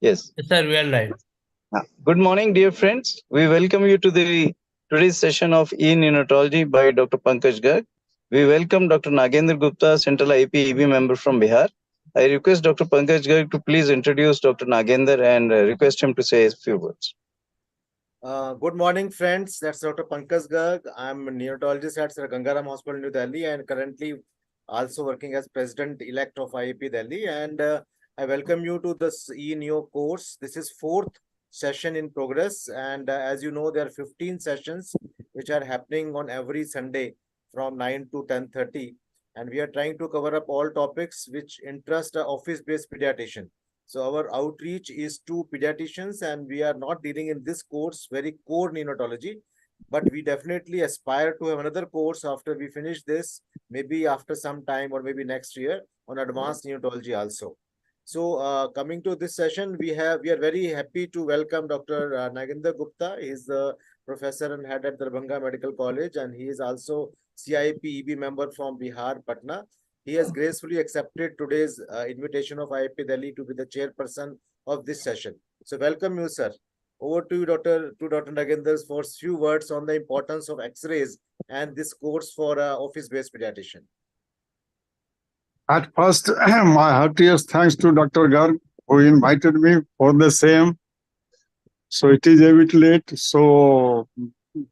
Yes. Yes, sir, we are live. Good morning, dear friends. We welcome you to the today's session of eNeonatology by Dr. Pankaj Garg. We welcome Dr. Nagendra Gupta, Central IPEB member from Bihar. I request Dr. Pankaj Garg to please introduce Dr. Nagendra and request him to say a few words. Good morning, friends. That's Dr. Pankaj Garg. I'm a neonatologist at Sir Gangaram Hospital, New Delhi, and currently also working as President-elect of IAP Delhi. And I welcome you to this eNeo course. This is fourth session in progress. And as you know, there are 15 sessions which are happening on every Sunday from 9 to 10:30. And we are trying to cover up all topics which interest a office-based pediatrician. So our outreach is to pediatricians, and we are not dealing in this course very core neonatology, but we definitely aspire to have another course after we finish this, maybe after some time or maybe next year on advanced neonatology also. So coming to this session, we are very happy to welcome Dr. Nagendra Gupta. He is the professor and head at Darbhanga Medical College, and he is also CIP EB member from Bihar, Patna. He has gracefully accepted today's invitation of IIP Delhi to be the chairperson of this session. So welcome you, sir. Over to you, Dr. Nagendra, for a few words on the importance of X-rays and this course for office-based pediatrician. At first, my heartiest thanks to Dr. Garg who invited me for the same. So it is a bit late. So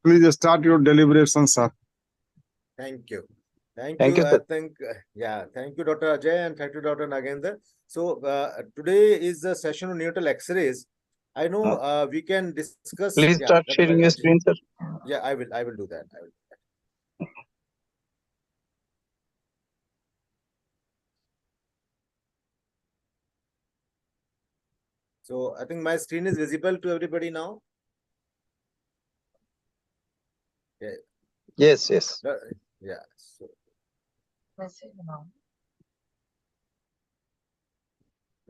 please start your deliberations, sir. Thank you. Thank Thank you. you, I sir. think, thank you, Dr. Ajay, and thank you, Dr. Nagendra. So today is the session on neonatal X-rays. I know we can discuss. Please Yeah, start Dr. sharing your screen, sir. Yeah, I will do that. I will. So I think my screen is visible to everybody now. Yeah. Yes, yes. Yeah. So,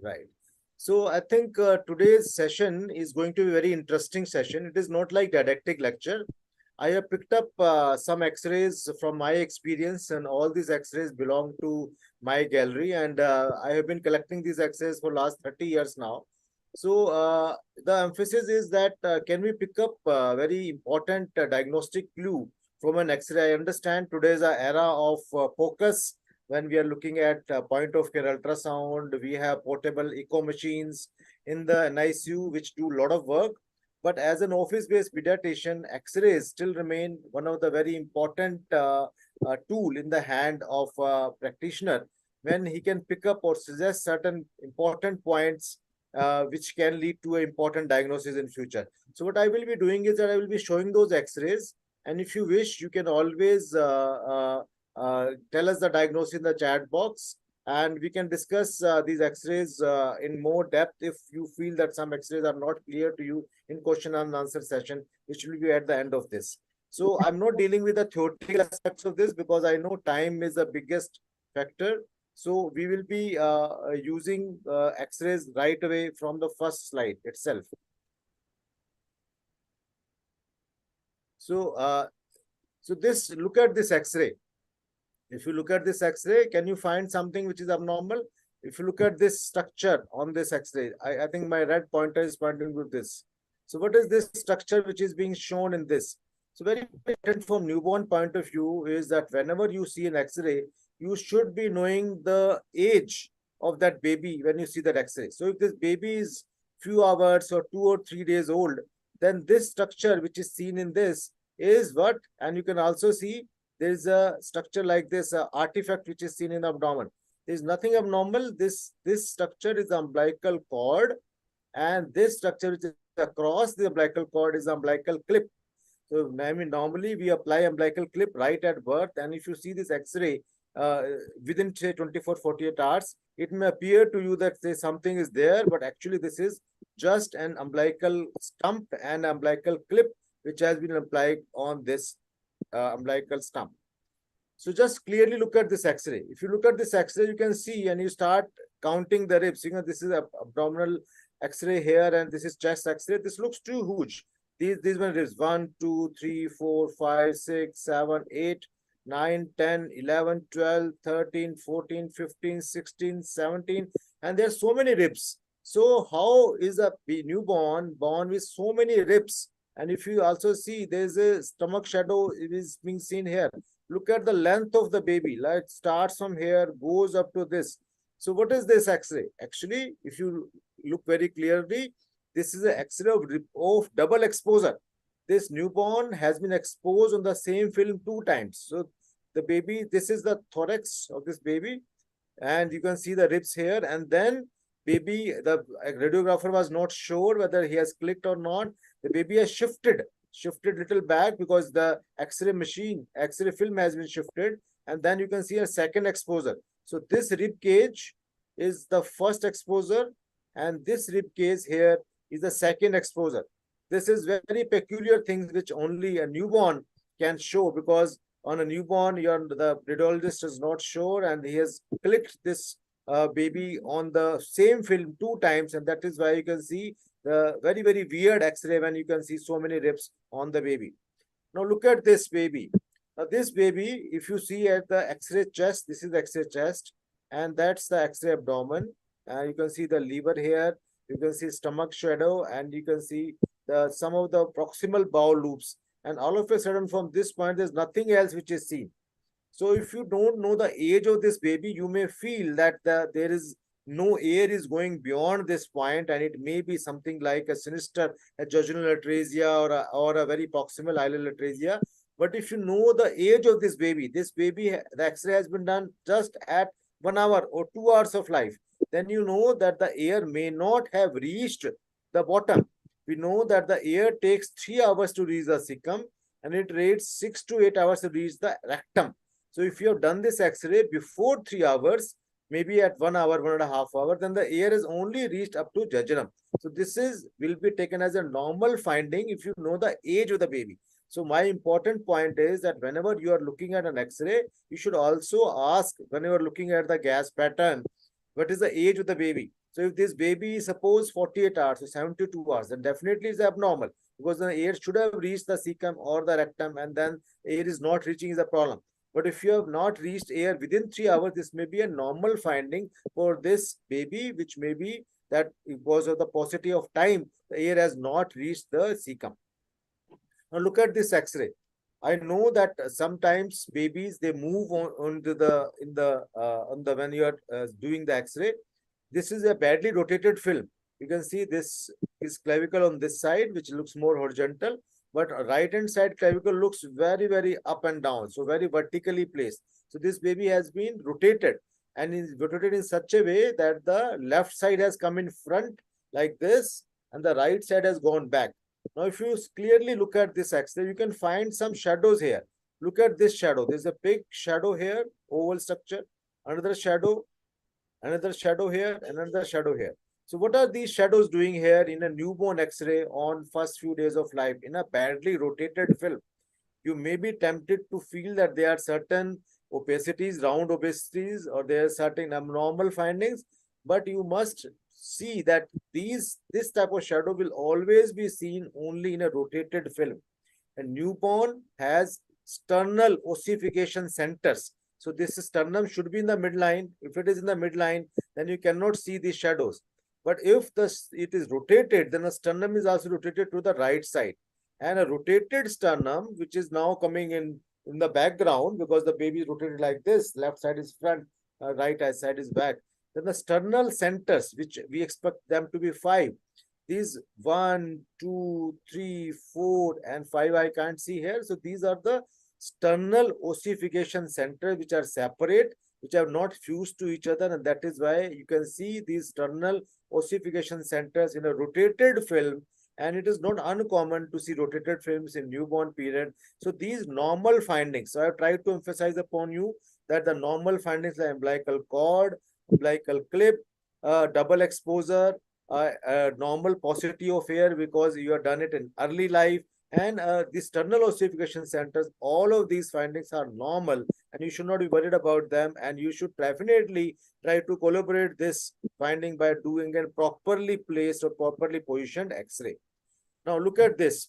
right. So I think today's session is going to be a very interesting session. It is not like didactic lecture. I have picked up some X-rays from my experience, and all these X-rays belong to my gallery, and I have been collecting these X-rays for last 30 years now. So the emphasis is that can we pick up very important diagnostic clue from an X-ray? I understand today is an era of focus when we are looking at point of care ultrasound. We have portable echo machines in the NICU which do a lot of work. But as an office-based pediatrician, X-rays still remain one of the very important tool in the hand of a practitioner when he can pick up or suggest certain important points which can lead to an important diagnosis in future. So what I will be doing is that I will be showing those X-rays, and if you wish, you can always tell us the diagnosis in the chat box, and we can discuss these X-rays in more depth if you feel that some X-rays are not clear to you in question and answer session, which will be at the end of this. So I'm not dealing with the theoretical aspects of this because I know time is the biggest factor. So we will be using X-rays right away from the first slide itself. So, look at this X-ray. If you look at this X-ray, can you find something which is abnormal? If you look at this structure on this X-ray, I think my red pointer is pointing to this. So what is this structure which is being shown in this? So very important from newborn point of view is that whenever you see an X-ray, you should be knowing the age of that baby when you see that X-ray. So if this baby is few hours or 2 or 3 days old, then this structure which is seen in this is what? And you can also see there is a structure like this artifact which is seen in the abdomen. There is nothing abnormal. This structure is the umbilical cord, and this structure which is across the umbilical cord is the umbilical clip. So I mean, normally we apply umbilical clip right at birth, and if you see this X-ray within say 24-48 hours, it may appear to you that say something is there, but actually this is just an umbilical stump and umbilical clip which has been applied on this umbilical stump. So just clearly look at this X-ray. If you look at this X-ray, you can see and you start counting the ribs. You know, this is abdominal X-ray here, and this is chest X-ray. This looks too huge. These one ribs 1, 2, 3, 4, 5, 6, 7, 8, 9, 10, 11, 12, 13, 14, 15, 16, 17, and there are so many ribs. So how is a newborn born with so many ribs? And if you also see, there's a stomach shadow, it is being seen here. Look at the length of the baby. Like it starts from here, goes up to this. So what is this X-ray? Actually, if you look very clearly, this is an X-ray of double exposure. This newborn has been exposed on the same film 2 times. So the baby, this is the thorax of this baby, and you can see the ribs here. And then baby, the radiographer was not sure whether he has clicked or not. The baby has shifted little back because the X-ray machine, X-ray film has been shifted. And then you can see a second exposure. So this rib cage is the first exposure, and this rib cage here is the second exposure. This is very peculiar things which only a newborn can show, because on a newborn, the radiologist is not sure, and he has clicked this baby on the same film 2 times, and that is why you can see the very, very weird X-ray when you can see so many ribs on the baby. Now look at this baby. Now this baby, if you see at the X-ray chest, this is the X-ray chest, and that's the X-ray abdomen. You can see the liver here. You can see stomach shadow, and you can see some of the proximal bowel loops. And all of a sudden, from this point, there's nothing else which is seen. So if you don't know the age of this baby, you may feel that there is no air is going beyond this point, and it may be something like a sinister jejunal atresia or a very proximal ileal atresia. But if you know the age of this baby, the X-ray has been done just at 1 hour or 2 hours of life, then you know that the air may not have reached the bottom. We know that the air takes 3 hours to reach the cecum, and it takes 6 to 8 hours to reach the rectum. So if you have done this X-ray before 3 hours, maybe at 1 hour, 1.5 hours, then the air is only reached up to jejunum. So this will be taken as a normal finding if you know the age of the baby. So my important point is that whenever you are looking at an X-ray, you should also ask, when you are looking at the gas pattern, what is the age of the baby? So if this baby is suppose 48 hours or 72 hours, then definitely is abnormal, because the air should have reached the cecum or the rectum, and then air is not reaching is a problem. But if you have not reached air within 3 hours, this may be a normal finding for this baby, which may be that because of the paucity of time, the air has not reached the cecum. Now look at this X-ray. I know that sometimes babies, they move on when you are doing the X-ray. This is a badly rotated film. You can see this is clavicle on this side, which looks more horizontal, but right hand side clavicle looks very, very up and down, so very vertically placed. So this baby has been rotated, and is rotated in such a way that the left side has come in front like this, and the right side has gone back. Now, if you clearly look at this X-ray, you can find some shadows here. Look at this shadow. There's a big shadow here, oval structure, another shadow here, another shadow here. So what are these shadows doing here in a newborn X-ray on first few days of life in a badly rotated film? You may be tempted to feel that there are certain opacities, round opacities, or there are certain abnormal findings, but you must see that this type of shadow will always be seen only in a rotated film. A newborn has sternal ossification centers. So this sternum should be in the midline. If it is in the midline, then you cannot see these shadows. But if it is rotated, then the sternum is also rotated to the right side. And a rotated sternum, which is now coming in the background, because the baby is rotated like this, left side is front, right side is back. Then the sternal centers, which we expect them to be 5. These 1, 2, 3, 4, and 5 I can't see here. So these are the sternal ossification centers, which are separate, which have not fused to each other, and that is why you can see these sternal ossification centers in a rotated film. And it is not uncommon to see rotated films in newborn period. So these normal findings, so I have tried to emphasize upon you that the normal findings like umbilical cord, umbilical clip, double exposure, normal paucity of air because you have done it in early life, and the sternal ossification centers, all of these findings are normal, and you should not be worried about them, and you should definitely try to collaborate this finding by doing a properly placed or properly positioned X-ray. Now look at this.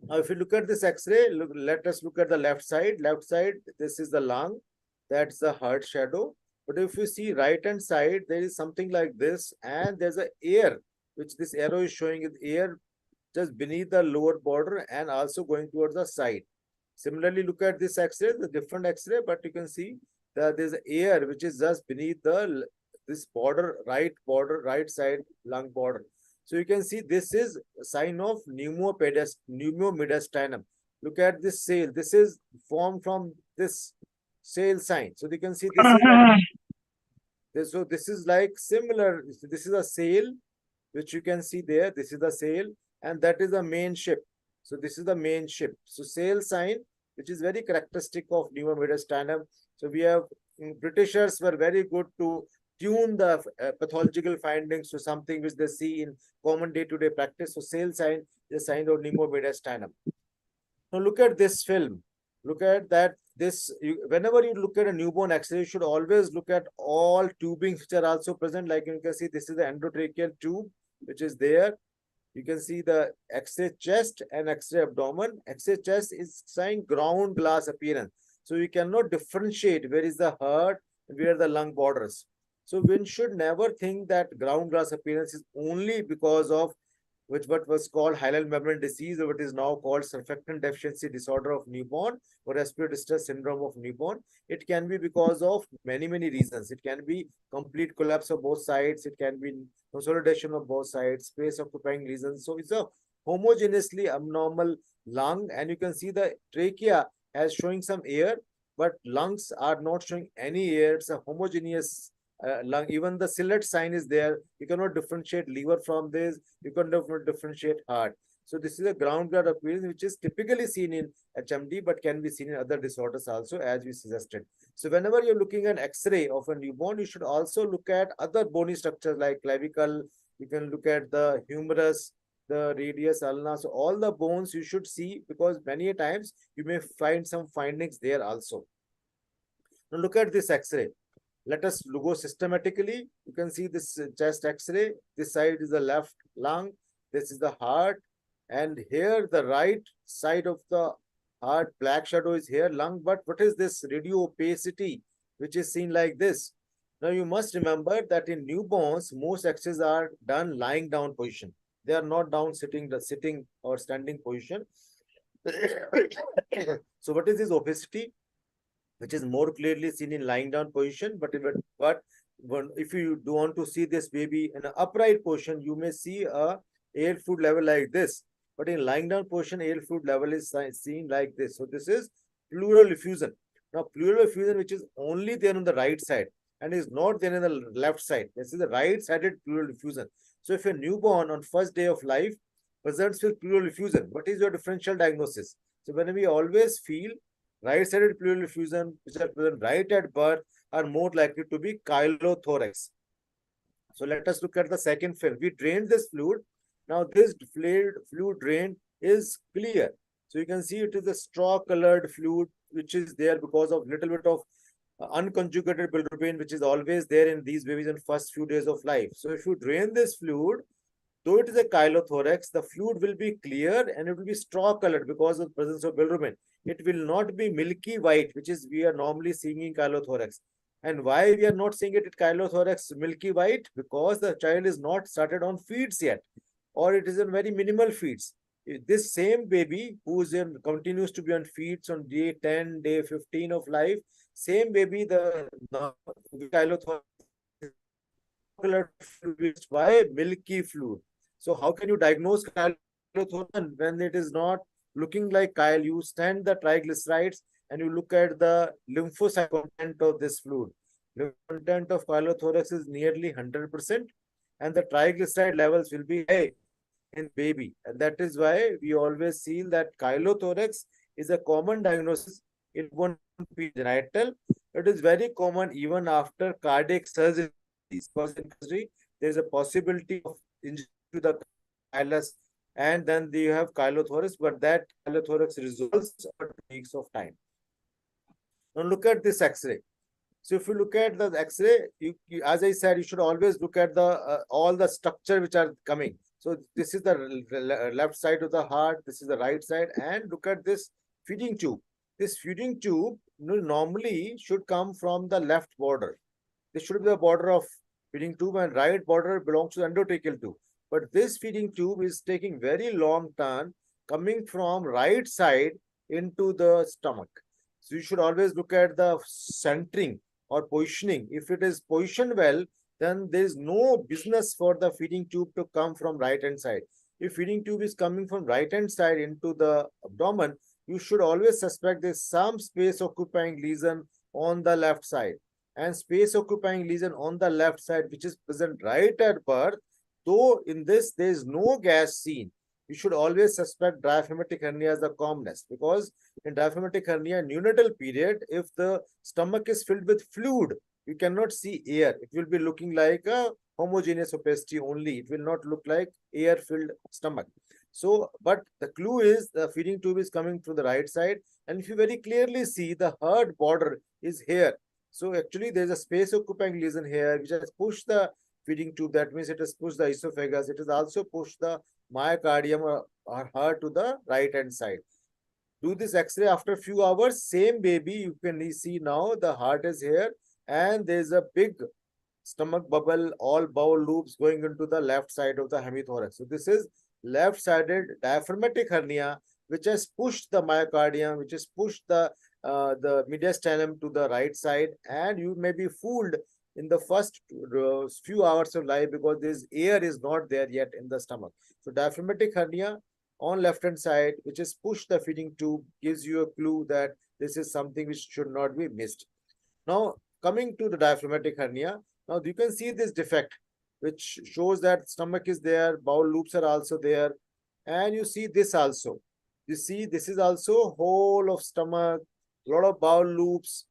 Now if you look at this X-ray, let us look at the left side. Left side, this is the lung. That's the heart shadow. But if you see right hand side, there is something like this, and there's a air, which this arrow is showing is air just beneath the lower border and also going towards the side. Similarly, look at this X-ray, the different X-ray, but you can see that there's air which is just beneath the this border, right side lung border. So you can see this is a sign of pneumomediastinum. Look at this sail. This is formed from this sail sign. So you can see this is this. So this is like similar. This is a sail, which you can see there. This is the sail, and that is the main ship. So this is the main ship. So sail sign, which is very characteristic of pneumomediastinum. So we have Britishers were very good to tune the pathological findings to something which they see in common day-to-day practice. So sail sign is a sign of pneumomediastinum. Now look at this film. Look at that. Whenever you look at a newborn X-ray, you should always look at all tubings which are also present. Like you can see, this is the endotracheal tube which is there. You can see the X-ray chest and X-ray abdomen. X-ray chest is showing ground glass appearance. So you cannot differentiate where is the heart and where the lung borders. So one should never think that ground glass appearance is only because of what was called hilal membrane disease, or what is now called surfactant deficiency disorder of newborn, or respiratory distress syndrome of newborn. It can be because of many reasons. It can be complete collapse of both sides. It can be consolidation of both sides, space occupying reasons. So it's a homogeneously abnormal lung, and you can see the trachea as showing some air, but lungs are not showing any air. It's a homogeneous lung. Even the Sillet sign is there. You cannot differentiate liver from this. You cannot differentiate heart. So this is a ground glass appearance, which is typically seen in HMD, but can be seen in other disorders also, as we suggested. So whenever you're looking at X-ray of a newborn, you should also look at other bony structures like clavicle. You can look at the humerus, the radius, ulna. So all the bones you should see, because many times you may find some findings there also. Now look at this X-ray. Let us go systematically. You can see this chest X-ray. This side is the left lung. This is the heart. And here the right side of the heart, black shadow is here, lung. But what is this radio opacity, which is seen like this? Now you must remember that in newborns, most X-rays are done lying down position. They are not down sitting or standing position. So what is this opacity? Which is more clearly seen in lying down position. But if you do want to see this baby in an upright position, you may see a air fluid level like this. But in lying down position, air fluid level is seen like this. So this is pleural effusion. Now pleural effusion, which is only there on the right side and is not there in the left side. This is the right-sided pleural effusion. So if a newborn on first day of life presents with pleural effusion, what is your differential diagnosis? So when we always feel right-sided pleural effusion, which are present right at birth, are more likely to be chylothorax. So let us look at the second film. We drained this fluid. Now this fluid drain is clear. So you can see it is a straw-colored fluid, which is there because of little bit of unconjugated bilirubin, which is always there in these babies in first few days of life. So if you drain this fluid, though it is a chylothorax, the fluid will be clear and it will be straw-colored because of the presence of bilirubin. It will not be milky white, which is we are normally seeing in chylothorax. And why we are not seeing it in chylothorax milky white? Because the child is not started on feeds yet, or it is in very minimal feeds. This same baby who is continues to be on feeds on day 10, day 15 of life, same baby, the chylothorax, why milky fluid? So how can you diagnose chylothorax when it is not looking like chyle? You stand the triglycerides and you look at the lymphocyte content of this fluid. The content of chylothorax is nearly 100%, and the triglyceride levels will be high in baby. And that is why we always see that chylothorax is a common diagnosis in one genital. It is very common even after cardiac surgery, because in surgery there is a possibility of injury to the chylus, and then you have chylothorax, but that chylothorax resolves after 2 weeks of time. Now look at this X-ray. So if you look at the X-ray, as I said, you should always look at the all the structure which are coming. So this is the left side of the heart, this is the right side, and look at this feeding tube. This feeding tube normally should come from the left border. This should be the border of feeding tube, and right border belongs to the endotracheal tube. But this feeding tube is taking very long turn coming from right side into the stomach. So you should always look at the centering or positioning. If it is positioned well, then there is no business for the feeding tube to come from right hand side. If feeding tube is coming from right hand side into the abdomen, you should always suspect there's some space occupying lesion on the left side. And space occupying lesion on the left side, which is present right at birth, though in this there is no gas seen, you should always suspect diaphragmatic hernia as the commonest, because in diaphragmatic hernia neonatal period, if the stomach is filled with fluid, you cannot see air. It will be looking like a homogeneous opacity only. It will not look like air-filled stomach. So, but the clue is the feeding tube is coming from the right side, and if you very clearly see, the hard border is here. So actually there is a space occupying lesion here which has pushed the feeding tube. That means it has pushed the esophagus. It has also pushed the myocardium or heart to the right hand side. Do this x-ray after a few hours. Same baby, you can see now the heart is here and there is a big stomach bubble, all bowel loops going into the left side of the hemithorax. So this is left-sided diaphragmatic hernia which has pushed the myocardium, which has pushed the mediastinum to the right side, and you may be fooled in the first few hours of life because this air is not there yet in the stomach. So diaphragmatic hernia on left hand side, which is pushed the feeding tube, gives you a clue that this is something which should not be missed. Now coming to the diaphragmatic hernia, now you can see this defect which shows that stomach is there, bowel loops are also there, and you see this also. You see this is also whole of stomach, a lot of bowel loops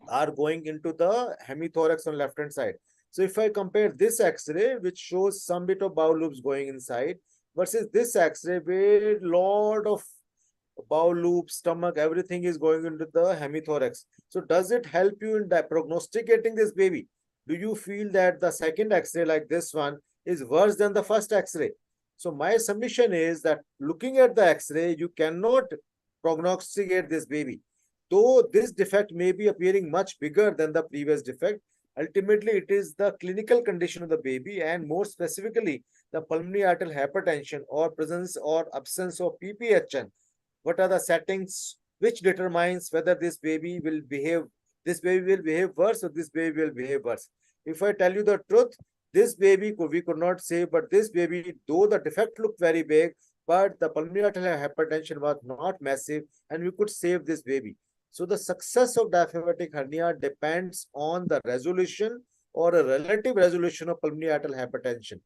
are going into the hemithorax on left hand side. So if I compare this x-ray which shows some bit of bowel loops going inside versus this x-ray where lot of bowel loop, stomach, everything is going into the hemithorax. So does it help you in prognosticating this baby? Do you feel that the second x-ray like this one is worse than the first x-ray? So my submission is that looking at the x-ray, you cannot prognosticate this baby. Though this defect may be appearing much bigger than the previous defect, ultimately it is the clinical condition of the baby, and more specifically the pulmonary arterial hypertension or presence or absence of PPHN. What are the settings which determines whether this baby will behave worse or this baby will behave worse. If I tell you the truth, this baby we could not save, but this baby, though the defect looked very big, but the pulmonary arterial hypertension was not massive and we could save this baby. So the success of diaphragmatic hernia depends on the resolution or a relative resolution of pulmonary arterial hypertension.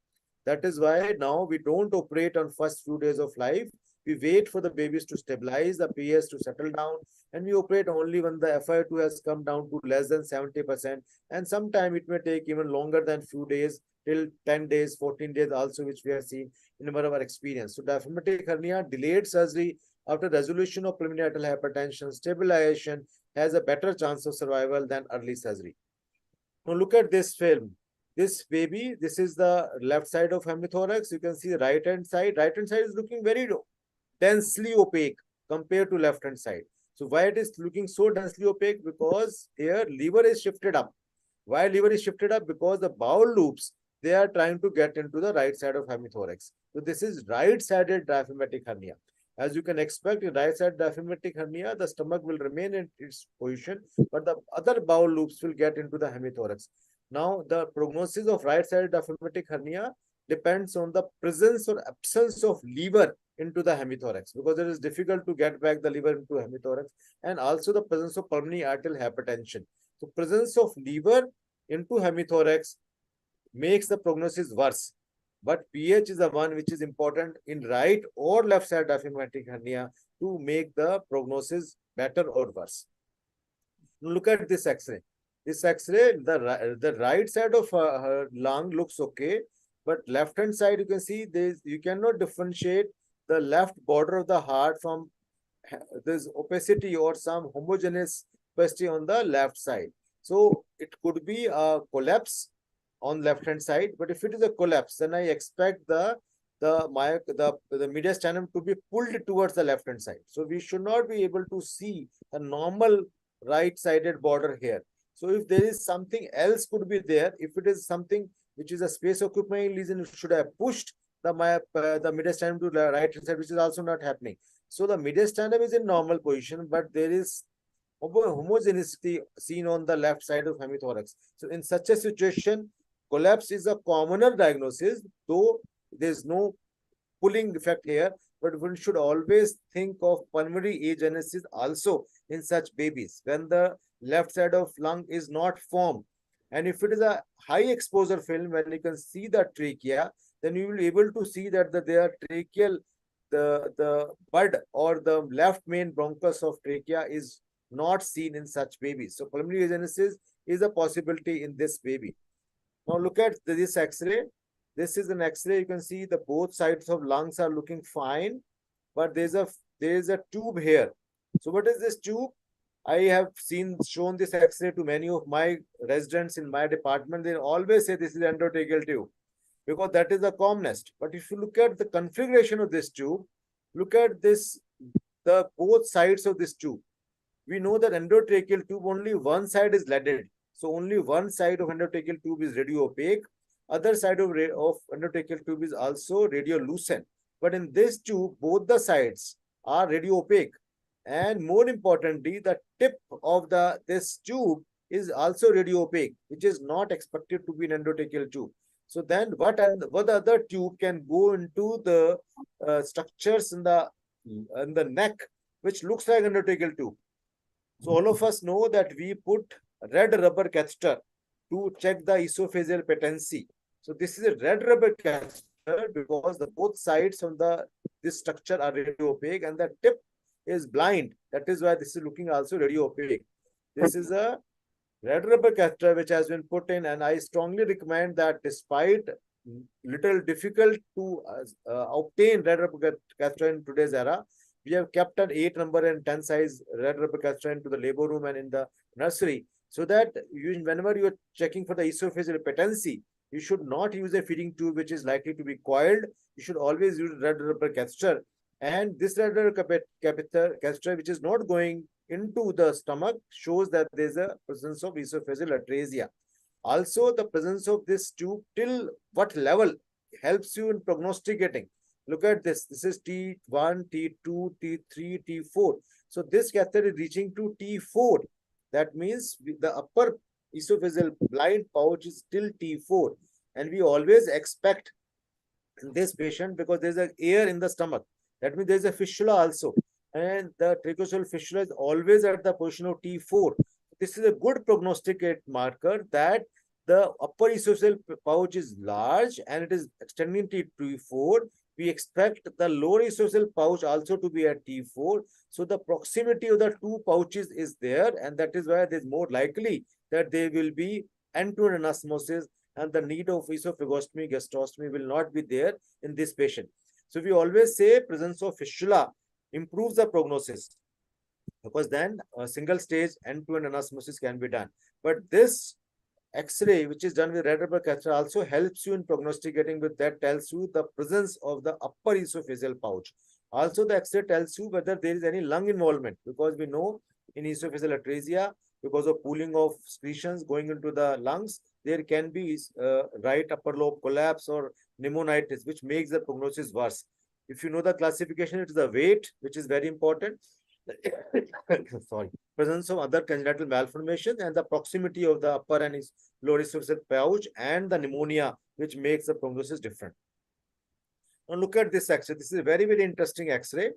That is why now we don't operate on first few days of life. We wait for the babies to stabilize, the PS to settle down, and we operate only when the FiO2 has come down to less than 70%. And sometime it may take even longer than few days, till 10 days, 14 days also, which we have seen in our experience. So diaphragmatic hernia, delayed surgery after resolution of pulmonary arterial hypertension, stabilization has a better chance of survival than early surgery. Now look at this film. This baby, this is the left side of hemithorax. You can see the right hand side. Right hand side is looking very densely opaque compared to left hand side. So why it is looking so densely opaque? Because here liver is shifted up. Why liver is shifted up? Because the bowel loops, they are trying to get into the right side of hemithorax. So this is right-sided diaphragmatic hernia. As you can expect, in right-sided diaphragmatic hernia, the stomach will remain in its position, but the other bowel loops will get into the hemithorax. Now, the prognosis of right-sided diaphragmatic hernia depends on the presence or absence of liver into the hemithorax, because it is difficult to get back the liver into hemithorax, and also the presence of pulmonary arterial hypertension. So presence of liver into hemithorax makes the prognosis worse, but pH is the one which is important in right or left side diaphragmatic hernia to make the prognosis better or worse. Now look at this x-ray. This x-ray, the right side of her lung looks okay, but left hand side you can see you cannot differentiate the left border of the heart from this opacity or some homogeneous opacity on the left side. So it could be a collapse on left hand side, but if it is a collapse, then I expect the mediastinum to be pulled towards the left hand side. So we should not be able to see a normal right sided border here. So if there is something else could be there, if it is something which is a space occupying lesion, it should have pushed the mediastinum to the right side, which is also not happening. So the mediastinum is in normal position, but there is homogeneity seen on the left side of hemithorax. So in such a situation, collapse is a commoner diagnosis, though there is no pulling effect here, but one should always think of pulmonary agenesis also in such babies when the left side of lung is not formed. And if it is a high exposure film, when you can see the trachea, then you will be able to see that their tracheal, the bud or the left main bronchus of trachea is not seen in such babies. So pulmonary agenesis is a possibility in this baby. Now look at this X-ray. This is an X-ray. You can see the both sides of lungs are looking fine, but there is a tube here. So what is this tube? I have shown this X-ray to many of my residents in my department. They always say this is endotracheal tube because that is the commonest. But if you look at the configuration of this tube, look at this, the both sides of this tube. We know that endotracheal tube, only one side is leaded. So only one side of endotracheal tube is radio-opaque. Other side of endotracheal tube is also radiolucent. But in this tube, both the sides are radio-opaque. And more importantly, the tip of this tube is also radio-opaque, which is not expected to be an endotracheal tube. So then what other tube can go into the structures in the neck, which looks like endotracheal tube? So all of us know that we put red rubber catheter to check the esophageal patency. So this is a red rubber catheter because the both sides of this structure are radio opaque and the tip is blind. That is why this is looking also radio opaque. This is a red rubber catheter which has been put in, and I strongly recommend that despite little difficult to obtain red rubber catheter in today's era, we have kept an 8 number and 10 size red rubber catheter into the labor room and in the nursery, so that whenever you are checking for the esophageal patency, you should not use a feeding tube which is likely to be coiled. You should always use red rubber catheter. And this red rubber catheter, which is not going into the stomach, shows that there is a presence of esophageal atresia. Also, the presence of this tube till what level helps you in prognosticating. Look at this. This is T1, T2, T3, T4. So this catheter is reaching to T4. That means the upper esophageal blind pouch is till T4. And we always expect in this patient, because there's an air in the stomach, that means there's a fistula also. And the tracheostomal fistula is always at the position of T4. This is a good prognosticate marker that the upper esophageal pouch is large and it is extending to T4. We expect the lower esophageal pouch also to be at T4. So the proximity of the two pouches is there, and that is why it is more likely that there will be end-to-end anastomosis and the need of esophagostomy, gastrostomy will not be there in this patient. So we always say presence of fistula improves the prognosis, because then a single stage end-to-end anastomosis can be done. But this X-ray, which is done with red rubber catheter, also helps you in prognosticating, with that tells you the presence of the upper esophageal pouch. Also, the X-ray tells you whether there is any lung involvement, because we know in esophageal atresia, because of pooling of secretions going into the lungs, there can be right upper lobe collapse or pneumonitis, which makes the prognosis worse. If you know the classification, it is the weight, which is very important. Sorry, presence of other congenital malformations and the proximity of the upper and lower esophageal pouch and the pneumonia, which makes the prognosis different. Now look at this X-ray. This is a very, very interesting X-ray,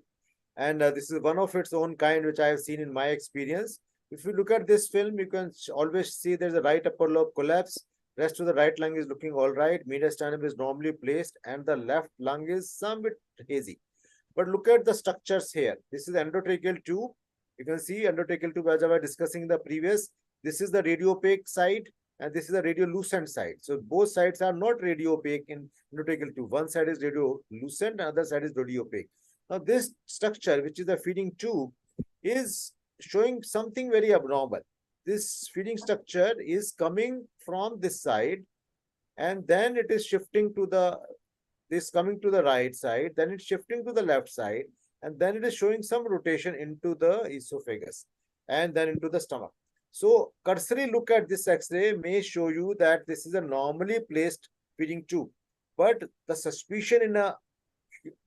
and this is one of its own kind, which I have seen in my experience. If you look at this film, you can always see there's a right upper lobe collapse. Rest of the right lung is looking all right. Mediastinum is normally placed, and the left lung is some bit hazy. But look at the structures here. This is endotracheal tube. You can see endotracheal tube, as I was discussing in the previous. This is the radiopaque side, and this is the radiolucent side. So both sides are not radiopaque in endotracheal tube. One side is radiolucent, other side is radiopaque. Now this structure, which is the feeding tube, is showing something very abnormal. This feeding structure is coming from this side, and then it is shifting to this coming to the right side, then it's shifting to the left side, and then it is showing some rotation into the esophagus and then into the stomach. So cursory look at this X-ray may show you that this is a normally placed feeding tube. But the suspicion in a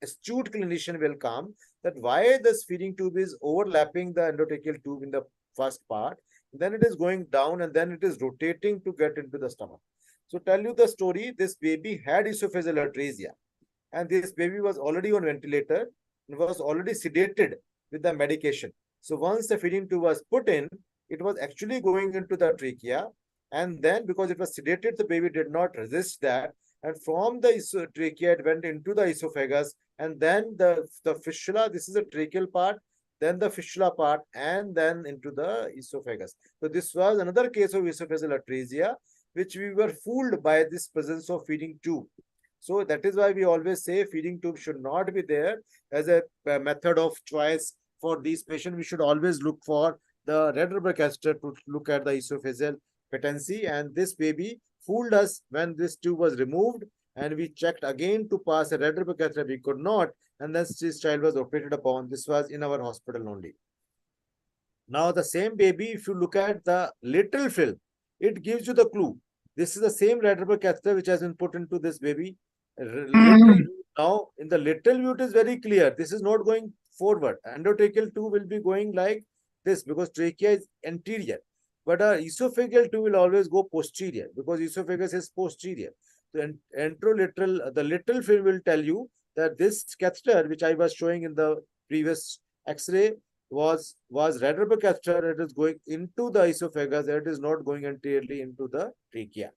astute clinician will come that why this feeding tube is overlapping the endotracheal tube in the first part, then it is going down and then it is rotating to get into the stomach. So tell you the story, this baby had esophageal atresia and this baby was already on ventilator and was already sedated with the medication. So once the feeding tube was put in, it was actually going into the trachea, and then because it was sedated, the baby did not resist that, and from the trachea it went into the esophagus, and then the fistula, this is the tracheal part, then the fistula part, and then into the esophagus. So this was another case of esophageal atresia, which we were fooled by this presence of feeding tube. So that is why we always say feeding tube should not be there as a method of choice for these patients. We should always look for the red rubber catheter to look at the esophageal patency. And this baby fooled us when this tube was removed and we checked again to pass a red rubber catheter. We could not. And then this child was operated upon. This was in our hospital only. Now the same baby, if you look at the little film, it gives you the clue. This is the same red rubber catheter which has been put into this baby. Now, in the little view, it is very clear. This is not going forward. Endotracheal tube will be going like this because trachea is anterior. But our esophageal tube will always go posterior because esophagus is posterior. So, the little film will tell you that this catheter, which I was showing in the previous X-ray, was red rubber catheter. It is going into the esophagus. It is not going anteriorly into the trachea.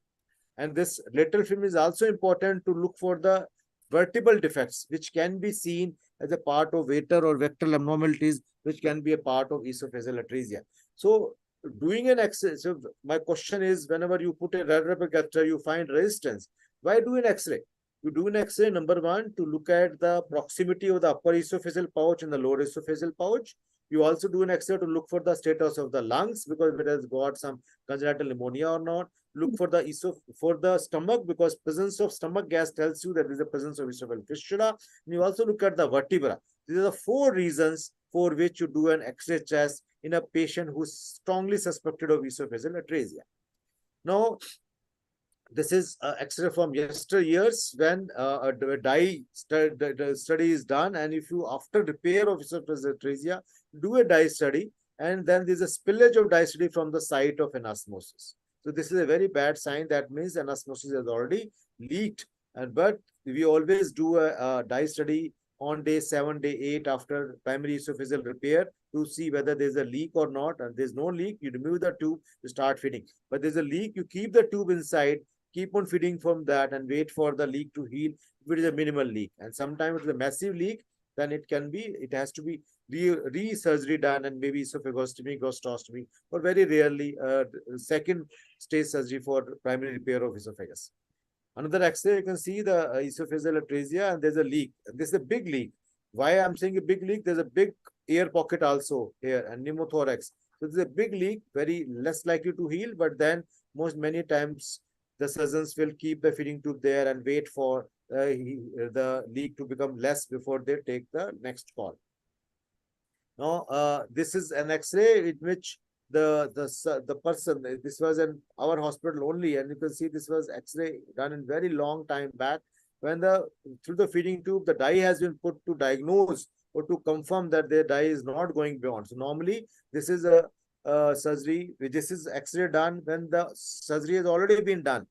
And this little film is also important to look for the vertebral defects, which can be seen as a part of water or vectoral abnormalities, which can be a part of esophageal atresia. So doing an X-ray, so my question is, whenever you put a red rubber catheter, you find resistance. Why do an X-ray? You do an X-ray, number one, to look at the proximity of the upper esophageal pouch and the lower esophageal pouch. You also do an X-ray to look for the status of the lungs, because if it has got some congenital pneumonia or not. Look for the stomach, because presence of stomach gas tells you that there is a presence of esophageal fistula. And you also look at the vertebra. These are the 4 reasons for which you do an X-ray test in a patient who is strongly suspected of esophageal atresia. Now, this is X-ray from yesteryears when a dye study is done, and if you, after repair of esophageal atresia, do a dye study, and then there's a spillage of dye study from the site of anastomosis. So this is a very bad sign. That means anastomosis has already leaked. But we always do a dye study on day 7, day 8 after primary esophageal repair to see whether there's a leak or not. And there's no leak, you remove the tube, you start feeding. But there's a leak, you keep the tube inside, keep on feeding from that and wait for the leak to heal if it is a minimal leak. And sometimes it's a massive leak, then it has to be re-surgery done, and maybe esophagostomy, gastrostomy, or very rarely second stage surgery for primary repair of esophagus. Another X-ray, you can see the esophageal atresia, and there's a leak. This is a big leak. Why I'm saying a big leak? There's a big air pocket also here, and pneumothorax. So there's a big leak, very less likely to heal, but then many times the surgeons will keep the feeding tube there and wait for the leak to become less before they take the next call. Now, this is an X-ray in which the person, this was in our hospital only, and you can see this was X-ray done in very long time back, when through the feeding tube, the dye has been put to diagnose or to confirm that their dye is not going beyond. So normally, this is a surgery, this is X-ray done when the surgery has already been done.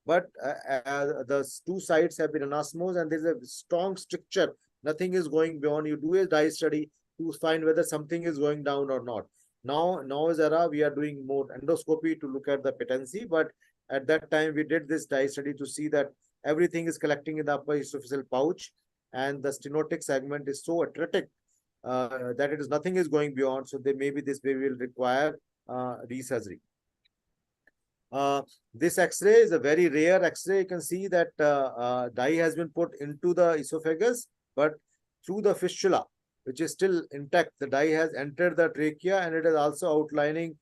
But the 2 sides have been anastomosed and there's a strong stricture. Nothing is going beyond. You do a dye study to find whether something is going down or not. Now's era, we are doing more endoscopy to look at the patency. But at that time, we did this dye study to see that everything is collecting in the upper esophageal pouch, and the stenotic segment is so atretic that nothing is going beyond. So this baby will require resurgery. This X-ray is a very rare X-ray. You can see that dye has been put into the esophagus, but through the fistula, which is still intact. The dye has entered the trachea, and it is also outlining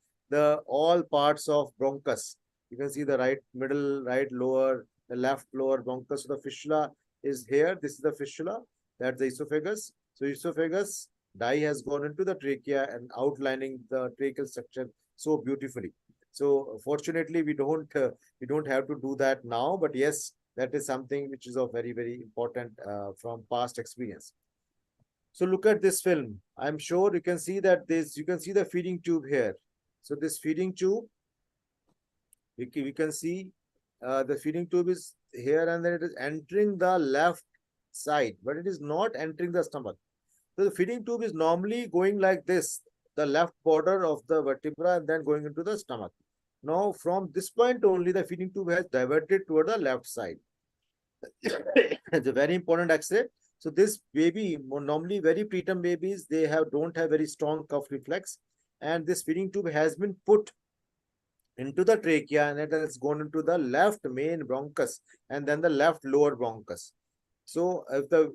all parts of bronchus. You can see the right middle, right lower, the left lower bronchus. So the fistula is here. This is the fistula. That's the esophagus. So esophagus, dye has gone into the trachea and outlining the tracheal structure so beautifully. So fortunately, we don't have to do that now. But yes, that is something which is of very, very important from past experience. So look at this film. I'm sure you can see that you can see the feeding tube here. So this feeding tube, we can see the feeding tube is here, and then it is entering the left side, but it is not entering the stomach. So the feeding tube is normally going like this, the left border of the vertebra, and then going into the stomach. Now, from this point only, the feeding tube has diverted toward the left side. It's a very important X-ray. So this baby, normally very preterm babies, they don't have very strong cuff reflex, and this feeding tube has been put into the trachea, and it has gone into the left main bronchus and then the left lower bronchus. So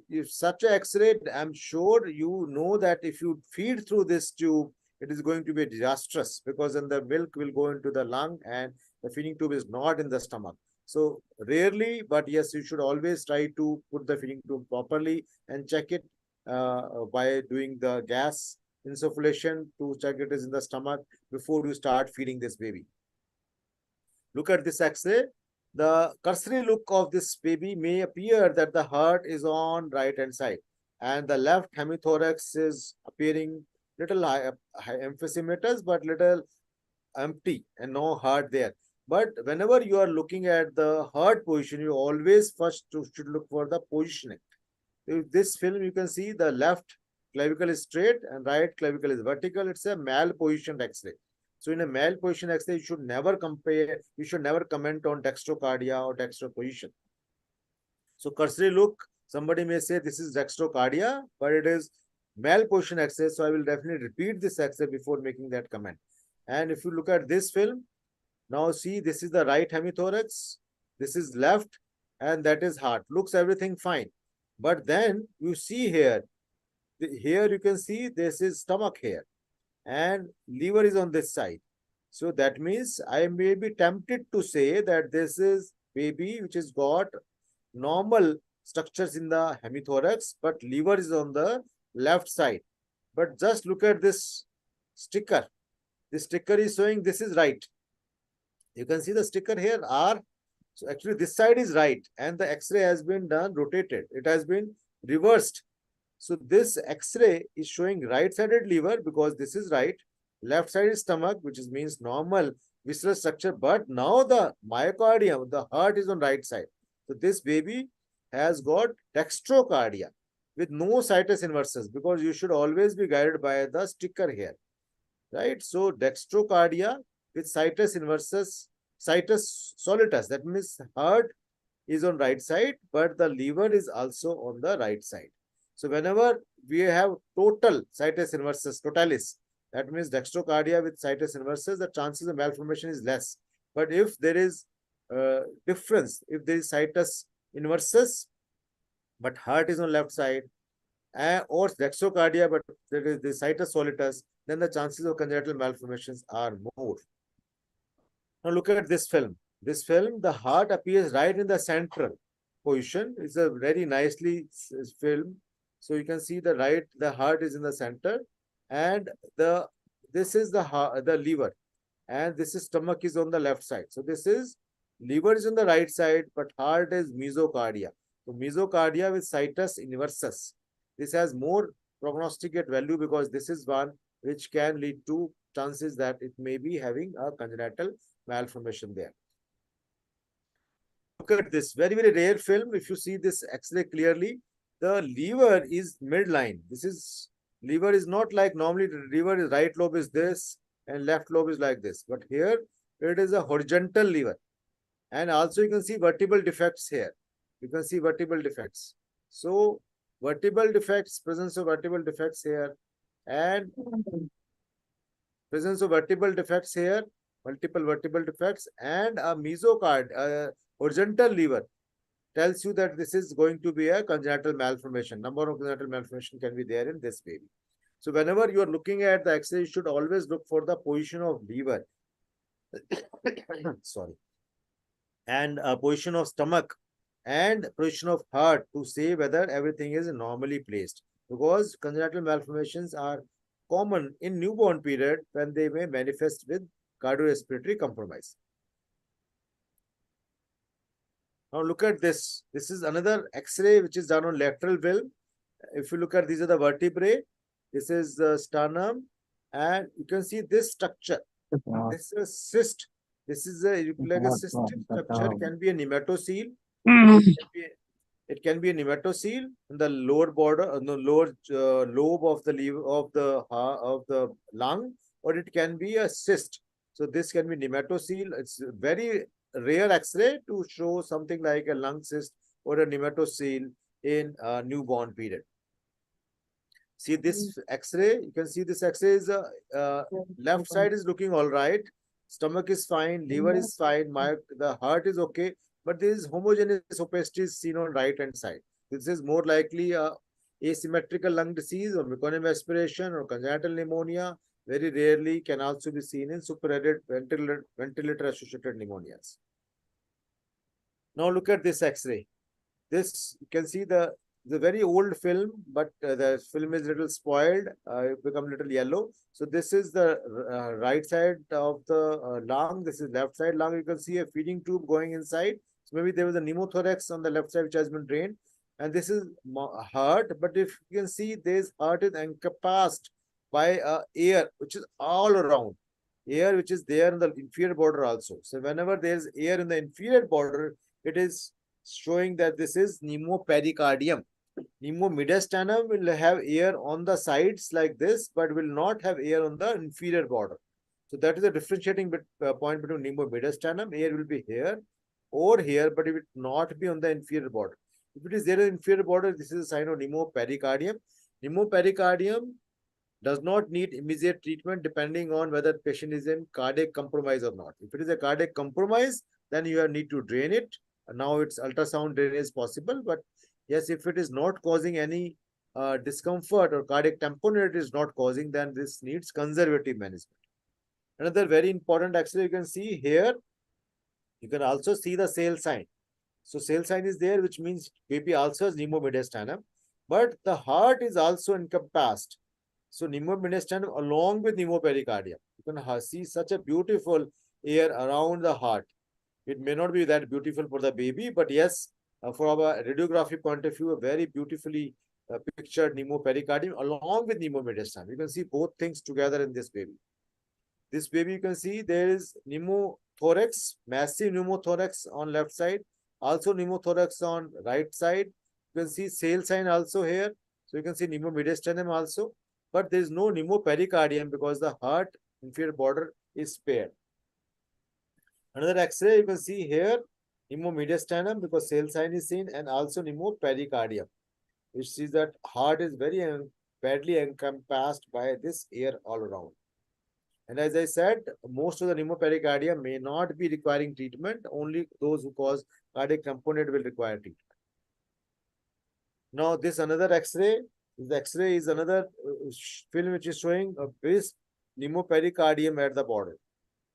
if such a X-ray, I'm sure you know that if you feed through this tube, it is going to be disastrous, because then the milk will go into the lung and the feeding tube is not in the stomach. So rarely, but yes, you should always try to put the feeding tube properly and check it by doing the gas insufflation to check it is in the stomach before you start feeding this baby. Look at this X-ray. The cursory look of this baby may appear that the heart is on right hand side, and the left hemithorax is appearing little high emphysematous, but little empty and no heart there. But whenever you are looking at the heart position, you always first should look for the positioning. In this film, you can see the left clavicle is straight and right clavicle is vertical. It's a malpositioned X-ray. So in a malposition X-ray, you should never compare, you should never comment on dextrocardia or dextroposition. So cursory look, somebody may say this is dextrocardia, but it is malposition X-ray. So I will definitely repeat this X-ray before making that comment. And if you look at this film, now see, this is the right hemithorax, this is left, and that is heart. Looks everything fine. But then you see here, here you can see this is stomach here, and liver is on this side. So that means I may be tempted to say that this is baby which has got normal structures in the hemithorax, but liver is on the left side. But just look at this sticker. This sticker is showing this is right. You can see the sticker here R. So actually this side is right, and the X-ray has been done rotated. It has been reversed. So this X-ray is showing right-sided liver because this is right, left side is stomach, which means normal visceral structure. But now the myocardium, the heart is on right side. So this baby has got dextrocardia with no situs inversus, because you should always be guided by the sticker here, right? So dextrocardia with situs inversus, situs solitus. That means heart is on right side, but the liver is also on the right side. So whenever we have total situs inversus, totalis, that means dextrocardia with situs inversus, the chances of malformation is less. But if there is difference, if there is situs inversus, but heart is on left side, or dextrocardia, but there is the situs solitus, then the chances of congenital malformations are more. Now look at this film. This film, the heart appears right in the central position. It's a very nicely filmed. So you can see the heart is in the center, and this is the liver, and this is stomach is on the left side. So this is liver is on the right side, but heart is mesocardia. So mesocardia with situs inversus. This has more prognosticate value because this is one which can lead to chances that it may be having a congenital malformation there. Look at this very, very rare film. If you see this X-ray clearly, the liver is midline. This is liver is not like normally the liver is right lobe is this and left lobe is like this. But here it is a horizontal liver. And also you can see vertebral defects here. You can see vertebral defects. So vertebral defects, presence of vertebral defects here, and presence of vertebral defects here, multiple vertebral defects, and a mesocard, horizontal liver tells you that this is going to be a congenital malformation. Number of congenital malformation can be there in this baby. So whenever you are looking at the X-ray, you should always look for the position of liver. Sorry. And position of stomach and position of heart to say whether everything is normally placed. Because congenital malformations are common in newborn period when they may manifest with cardiorespiratory compromise. Now look at this. This is another X-ray which is done on lateral valve. If you look at, these are the vertebrae. This is the sternum, and you can see this structure. This is a cyst. This is like a cystic structure. It can be a nematocele. It can be a nematocele in the lower border, on the lower lobe of the lung, or it can be a cyst. So this can be nematocele. It's very rare X-ray to show something like a lung cyst or a nematocele in a newborn period. See this X-ray. You can see this X-ray is left side is looking all right. Stomach is fine. Liver is fine. The heart is okay. But there is homogeneous opacity is seen on right hand side. This is more likely a asymmetrical lung disease or meconium aspiration or congenital pneumonia. Very rarely can also be seen in superadded ventilator associated pneumonias. Now look at this X-ray. This, you can see the very old film, but the film is little spoiled. It become little yellow. So this is the right side of the lung. This is left side lung. You can see a feeding tube going inside. So maybe there was a pneumothorax on the left side which has been drained. And this is heart. But if you can see, this heart is encompassed by air, which is all around. Air which is there in the inferior border also. So whenever there is air in the inferior border, it is showing that this is pneumopericardium. Pneumomediastinum will have air on the sides like this, but will not have air on the inferior border. So that is a differentiating point between pneumomediastinum. Air will be here or here, but it will not be on the inferior border. If it is there in the inferior border, this is a sign of pneumopericardium. Pneumopericardium does not need immediate treatment depending on whether the patient is in cardiac compromise or not. If it is a cardiac compromise, then you need to drain it. Now it's ultrasound drainage is possible, but yes, if it is not causing any discomfort or cardiac tamponade is not causing, then this needs conservative management. Another very important X-ray you can see here, you can also see the sale sign. So sale sign is there, which means baby also has pneumomediastinum, but the heart is also encompassed. So pneumomediastinum along with pneumopericardium. You can see such a beautiful air around the heart. It may not be that beautiful for the baby, but yes, for our radiography point of view, a very beautifully pictured pneumopericardium along with pneumomediastinum. You can see both things together in this baby. This baby, you can see there is pneumothorax, massive pneumothorax on left side, also pneumothorax on right side. You can see sale sign also here. So you can see pneumomediastinum also, but there is no pneumopericardium because the heart inferior border is spared. Another X-ray you can see here, pneumomediastinum because sale sign is seen, and also pneumopericardium, which sees that heart is very badly encompassed by this air all around. And as I said, most of the pneumopericardia may not be requiring treatment. Only those who cause cardiac tamponade will require treatment. Now this another X-ray. This X-ray is another film which is showing a base pneumopericardium at the border.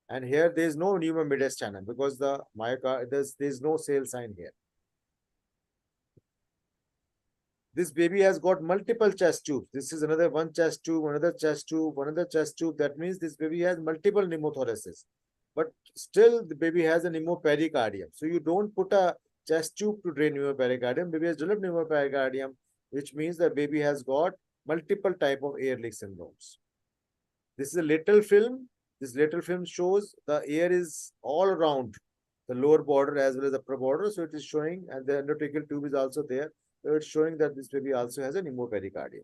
And here there is no pneumomediastinum because the there is no sale sign here. This baby has got multiple chest tubes. This is another one chest tube, another chest tube, another chest tube. That means this baby has multiple pneumothoraces. But still the baby has a pneumopericardium. So you don't put a chest tube to drain pneumopericardium. Baby has developed pneumopericardium, which means the baby has got multiple type of air leak syndromes. This is a lateral film. This lateral film shows the air is all around the lower border as well as the upper border. So it is showing, and the endotracheal tube is also there. So it's showing that this baby also has a pneumopericardium.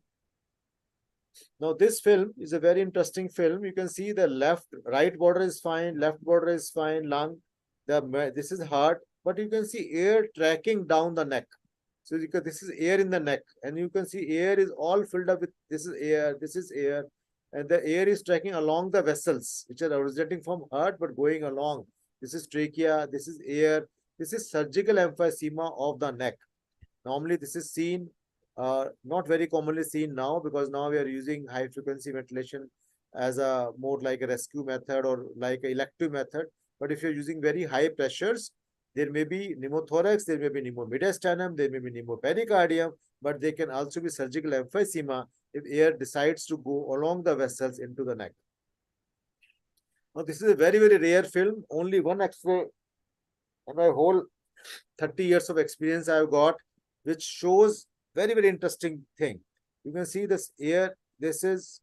Now this film is a very interesting film. You can see the right border is fine, left border is fine, lung. This is heart, but you can see air tracking down the neck. So this is air in the neck, and you can see air is all filled up with, this is air, and the air is tracking along the vessels, which are originating from heart, but going along. This is trachea, this is air, this is surgical emphysema of the neck. Normally, this is seen, not very commonly seen now, because now we are using high frequency ventilation as a more like a rescue method or like an elective method. But if you're using very high pressures, there may be pneumothorax, there may be pneumomediastinum, there may be pneumopericardium, but they can also be surgical emphysema if air decides to go along the vessels into the neck. Now, this is a very, very rare film. Only one X-ray in my whole 30 years of experience I have got, which shows very, very interesting thing. You can see this here. This is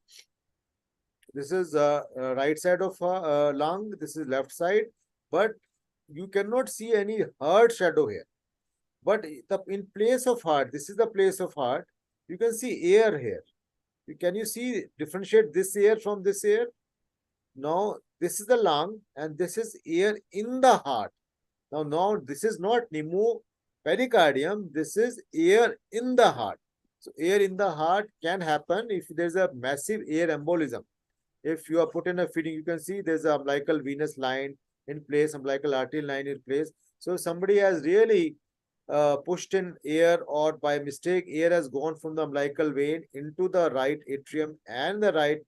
right side of lung. This is left side, but you cannot see any heart shadow here. But in place of heart, this is the place of heart. You can see air here. Can you see differentiate this air from this air? Now this is the lung, and this is air in the heart. Now this is not pneumopericardium. This is air in the heart. So air in the heart can happen if there's a massive air embolism. If you are put in a feeding, you can see there's a umbilical venous line in place, umbilical arterial line in place. So somebody has really pushed in air, or by mistake air has gone from the umbilical vein into the right atrium and the right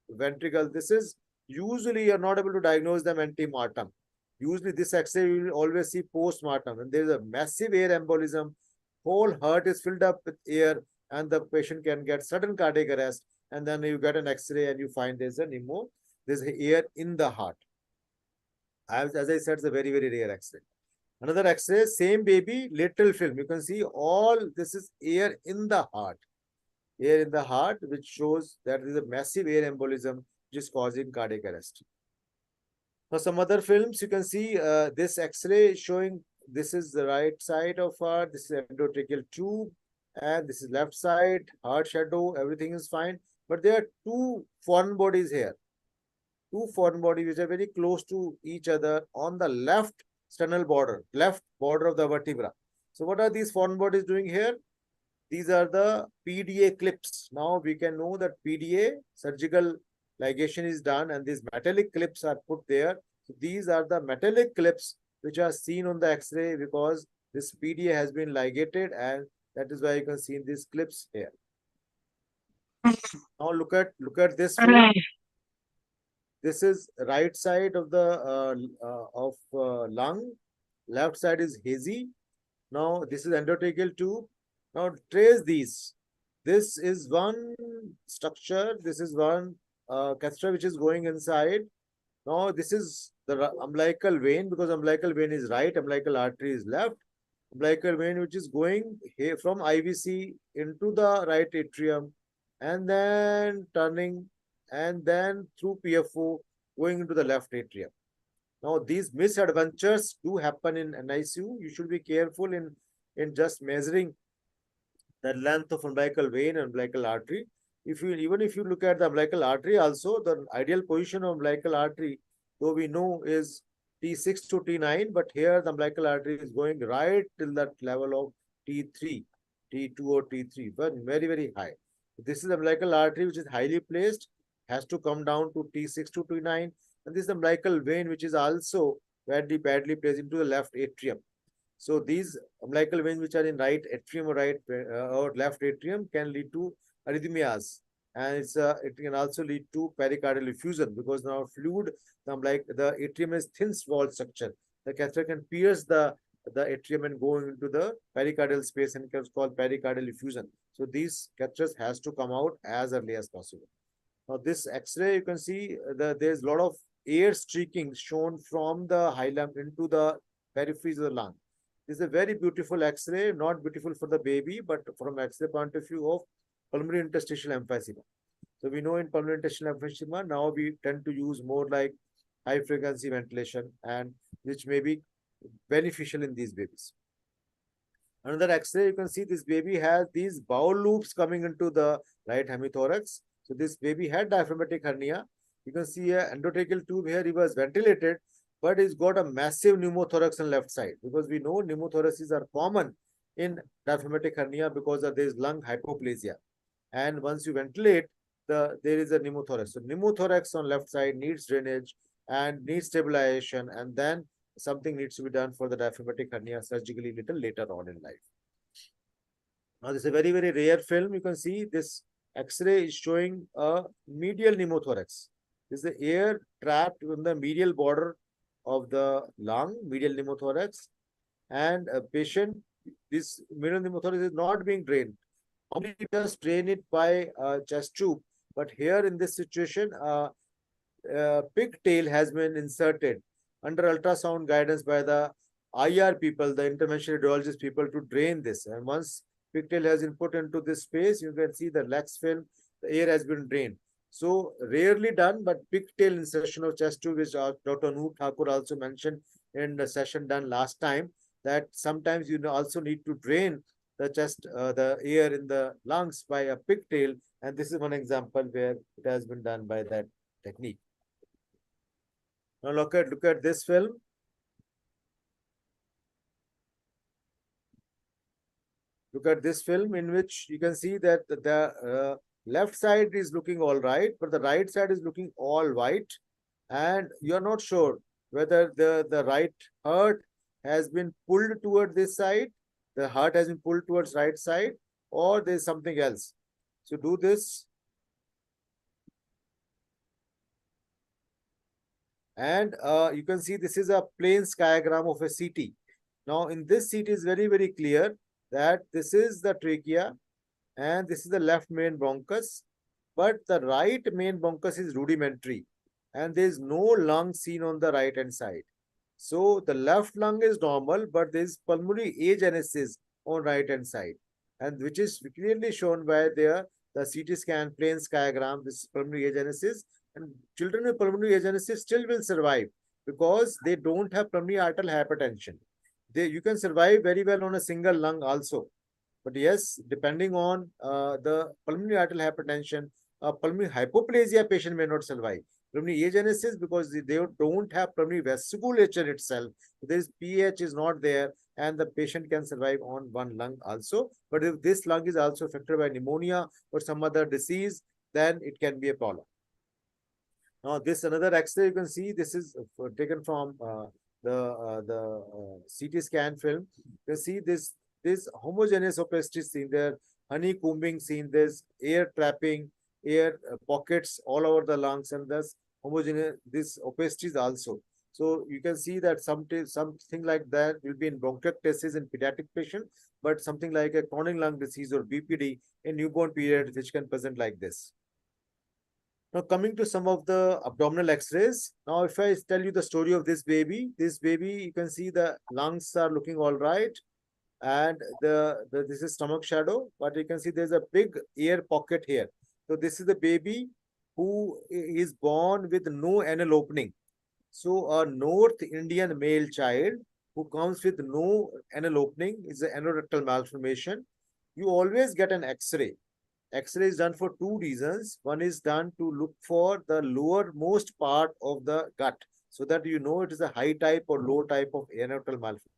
ventricle. This is usually you're not able to diagnose them ante-mortem. Usually this X-ray you will always see post-mortem, and there is a massive air embolism. Whole heart is filled up with air, and the patient can get sudden cardiac arrest. And then you get an X-ray and you find there's there's air in the heart. As I said, it's a very, very rare X-ray. Another X-ray, same baby, lateral film. You can see all this is air in the heart. Air in the heart, which shows that there is a massive air embolism which is causing cardiac arrest. Now, some other films, you can see this X-ray showing this is the right side of heart, this is endotracheal tube, and this is left side, heart shadow, everything is fine. But there are two foreign bodies here. Two foreign bodies which are very close to each other on the left sternal border, left border of the vertebra. So what are these foreign bodies doing here? These are the PDA clips. Now we can know that PDA, surgical ligation is done, and these metallic clips are put there. So these are the metallic clips which are seen on the X-ray because this PDA has been ligated, and that is why you can see these clips here. Now look at this film. This is right side of the lung. Left side is hazy. Now this is endotracheal tube. Now trace these. This is one structure. This is one catheter which is going inside. Now this is the umbilical vein, because umbilical vein is right, umbilical artery is left. Umbilical vein which is going here from IVC into the right atrium, and then turning, and then through PFO going into the left atrium. Now these misadventures do happen in NICU. You should be careful in just measuring the length of umbilical vein and umbilical artery. Even if you look at the umbilical artery also, the ideal position of umbilical artery, though we know, is T6 to T9, but here the umbilical artery is going right till that level of T3, T2 or T3, but very, very high. This is the umbilical artery which is highly placed, has to come down to T6 to T9, and this is the umbilical vein which is also badly placed into the left atrium. So these umbilical veins which are in right atrium or left atrium can lead to arrhythmias, and it can also lead to pericardial effusion, because now fluid, the atrium is thin wall structure. The catheter can pierce the atrium and go into the pericardial space, and it's called pericardial effusion. So these catheters has to come out as early as possible. Now this X-ray, you can see there's a lot of air streaking shown from the hilum into the peripheries of the lung. This is a very beautiful X-ray, not beautiful for the baby, but from X-ray point of view of pulmonary interstitial emphysema. So we know in pulmonary interstitial emphysema, now we tend to use more like high frequency ventilation, and which may be beneficial in these babies. Another X-ray, you can see this baby has these bowel loops coming into the right hemithorax. So this baby had diaphragmatic hernia. You can see an endotracheal tube here. He was ventilated, but he's got a massive pneumothorax on left side, because we know pneumothoraces are common in diaphragmatic hernia because of this lung hypoplasia. And once you ventilate, there is a pneumothorax. So pneumothorax on left side needs drainage and needs stabilization, and then something needs to be done for the diaphragmatic hernia surgically little later on in life. Now this is a very, very rare film. You can see this X-ray is showing a medial pneumothorax. This is the air trapped in the medial border of the lung, medial pneumothorax, and a patient, this medial pneumothorax is not being drained. Normally just drain it by a chest tube, but here in this situation, pigtail has been inserted under ultrasound guidance by the IR people, the interventional radiologist people, to drain this. And once pigtail has been put into this space, you can see the lax film, the air has been drained. So rarely done, but pigtail insertion of chest tube, which Dr. Noor Thakur also mentioned in the session done last time, that sometimes you also need to drain the chest, the air in the lungs by a pigtail. And this is one example where it has been done by that technique. Now look at this film. Look at this film in which you can see that the left side is looking all right, but the right side is looking all white. And you're not sure whether the right heart has been pulled toward this side, the heart has been pulled towards right side, or there's something else. So do this. And you can see this is a plain skygram of a CT. Now in this CT is very, very clear that this is the trachea and this is the left main bronchus, but the right main bronchus is rudimentary and there is no lung seen on the right hand side. So the left lung is normal, but there is pulmonary agenesis on right hand side, and which is clearly shown by the CT scan plain skygram. This pulmonary agenesis, and children with pulmonary agenesis still will survive because they don't have pulmonary arterial hypertension. You can survive very well on a single lung also. But yes, depending on the pulmonary arterial hypertension, a pulmonary hypoplasia patient may not survive. Pulmonary agenesis, because they don't have pulmonary vasculature itself. This pH is not there, and the patient can survive on one lung also. But if this lung is also affected by pneumonia or some other disease, then it can be a problem. Now, this another X-ray you can see. This is taken from the CT scan film. You can see this homogeneous opacity seen there, honeycombing seen, there's air trapping, air pockets all over the lungs, and thus homogeneous this opacities also. So you can see that something like that will be in bronchiectasis in pediatric patient, but something like a chronic lung disease or BPD in newborn period, which can present like this. Now coming to some of the abdominal X-rays. Now if I tell you the story of this baby, you can see the lungs are looking all right, and this is stomach shadow, but you can see there's a big air pocket here. So this is the baby who is born with no anal opening. So a North Indian male child who comes with no anal opening is an anorectal malformation. You always get an X-ray. X-ray is done for two reasons. One is done to look for the lowermost part of the gut, so that you know it is a high type or low type of anorectal malformation.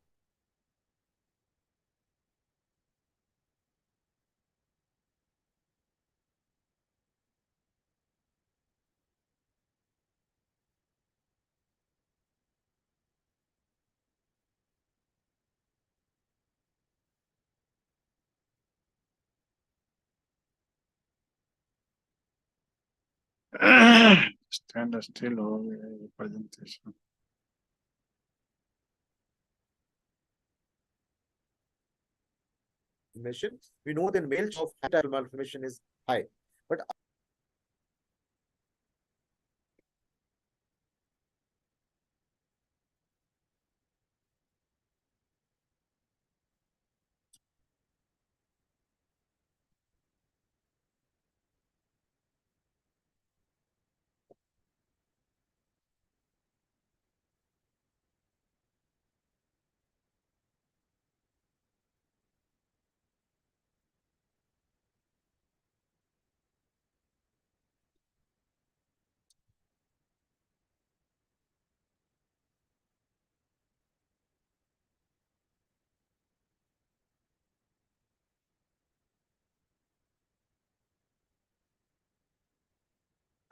Stand still or presentation. We know that male of high malformation is high, but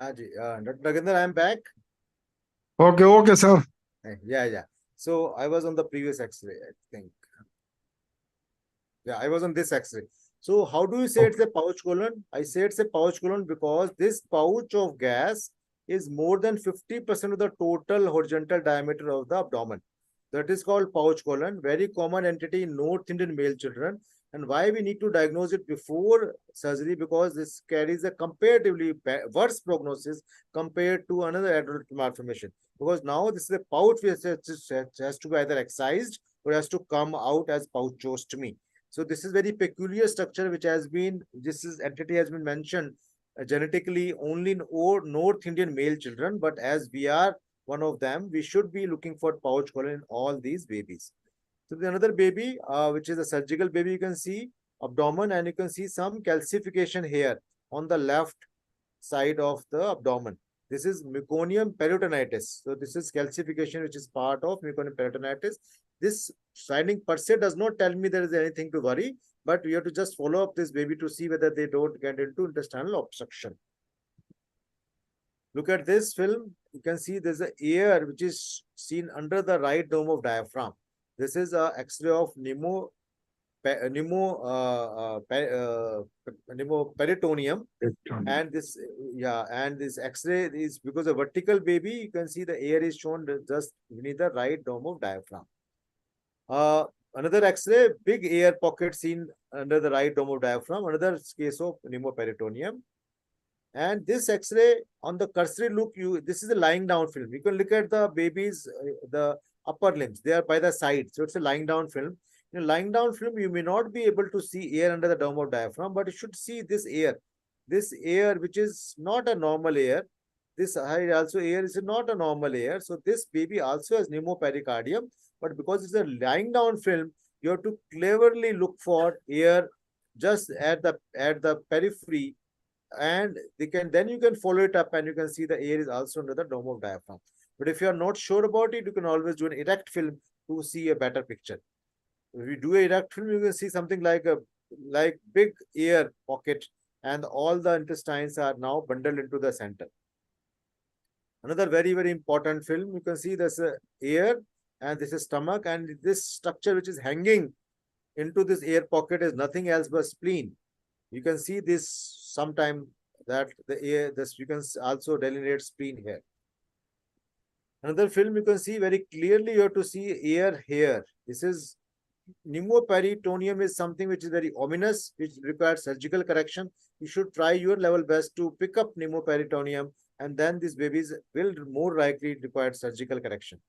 Dr. Nagendra, I am back. Okay, sir. Yeah. So I was on the previous X-ray, I think. Yeah, I was on this X-ray. So how do you say it's a pouch colon? I say it's a pouch colon because this pouch of gas is more than 50% of the total horizontal diameter of the abdomen. That is called pouch colon, very common entity in North Indian male children. And why we need to diagnose it before surgery? Because this carries a comparatively worse prognosis compared to another adult malformation. Because now this is a pouch which has to be either excised or has to come out as pouchostomy. So this is very peculiar structure which has been, entity has been mentioned genetically only in North Indian male children, but as we are one of them, we should be looking for pouch colon in all these babies. So the another baby, which is a surgical baby, you can see abdomen, and you can see some calcification here on the left side of the abdomen. This is meconium peritonitis. So this is calcification, which is part of meconium peritonitis. This finding per se does not tell me there is anything to worry, but we have to just follow up this baby to see whether they don't get into intestinal obstruction. Look at this film. You can see there's an air which is seen under the right dome of diaphragm. This is a X-ray of pneumoperitoneum, and this and this X-ray is because a vertical baby. You can see the air is shown just beneath the right dome of diaphragm. Another X-ray, big air pocket seen under the right dome of diaphragm. Another case of pneumoperitoneum. And this X-ray on the cursory look, this is a lying down film. You can look at the baby's the upper limbs. They are by the side, so it's a lying down film. In a lying down film, you may not be able to see air under the dome of diaphragm, but you should see this air, which is not a normal air. This also air is not a normal air. So this baby also has pneumopericardium, but because it's a lying down film, you have to cleverly look for air just at the periphery, and then you can follow it up and you can see the air is also under the dome of diaphragm. But if you are not sure about it, you can always do an erect film to see a better picture. If you do a erect film, you can see something like big air pocket, and all the intestines are now bundled into the center. Another very, very important film, you can see there's a air, and this is stomach, and this structure which is hanging into this air pocket is nothing else but spleen. You can see this sometime that the air, you can also delineate spleen here. Another film you can see very clearly, you have to see air here. This is pneumoperitoneum is something which is very ominous, which requires surgical correction. You should try your level best to pick up pneumoperitoneum, and then these babies will more likely require surgical correction.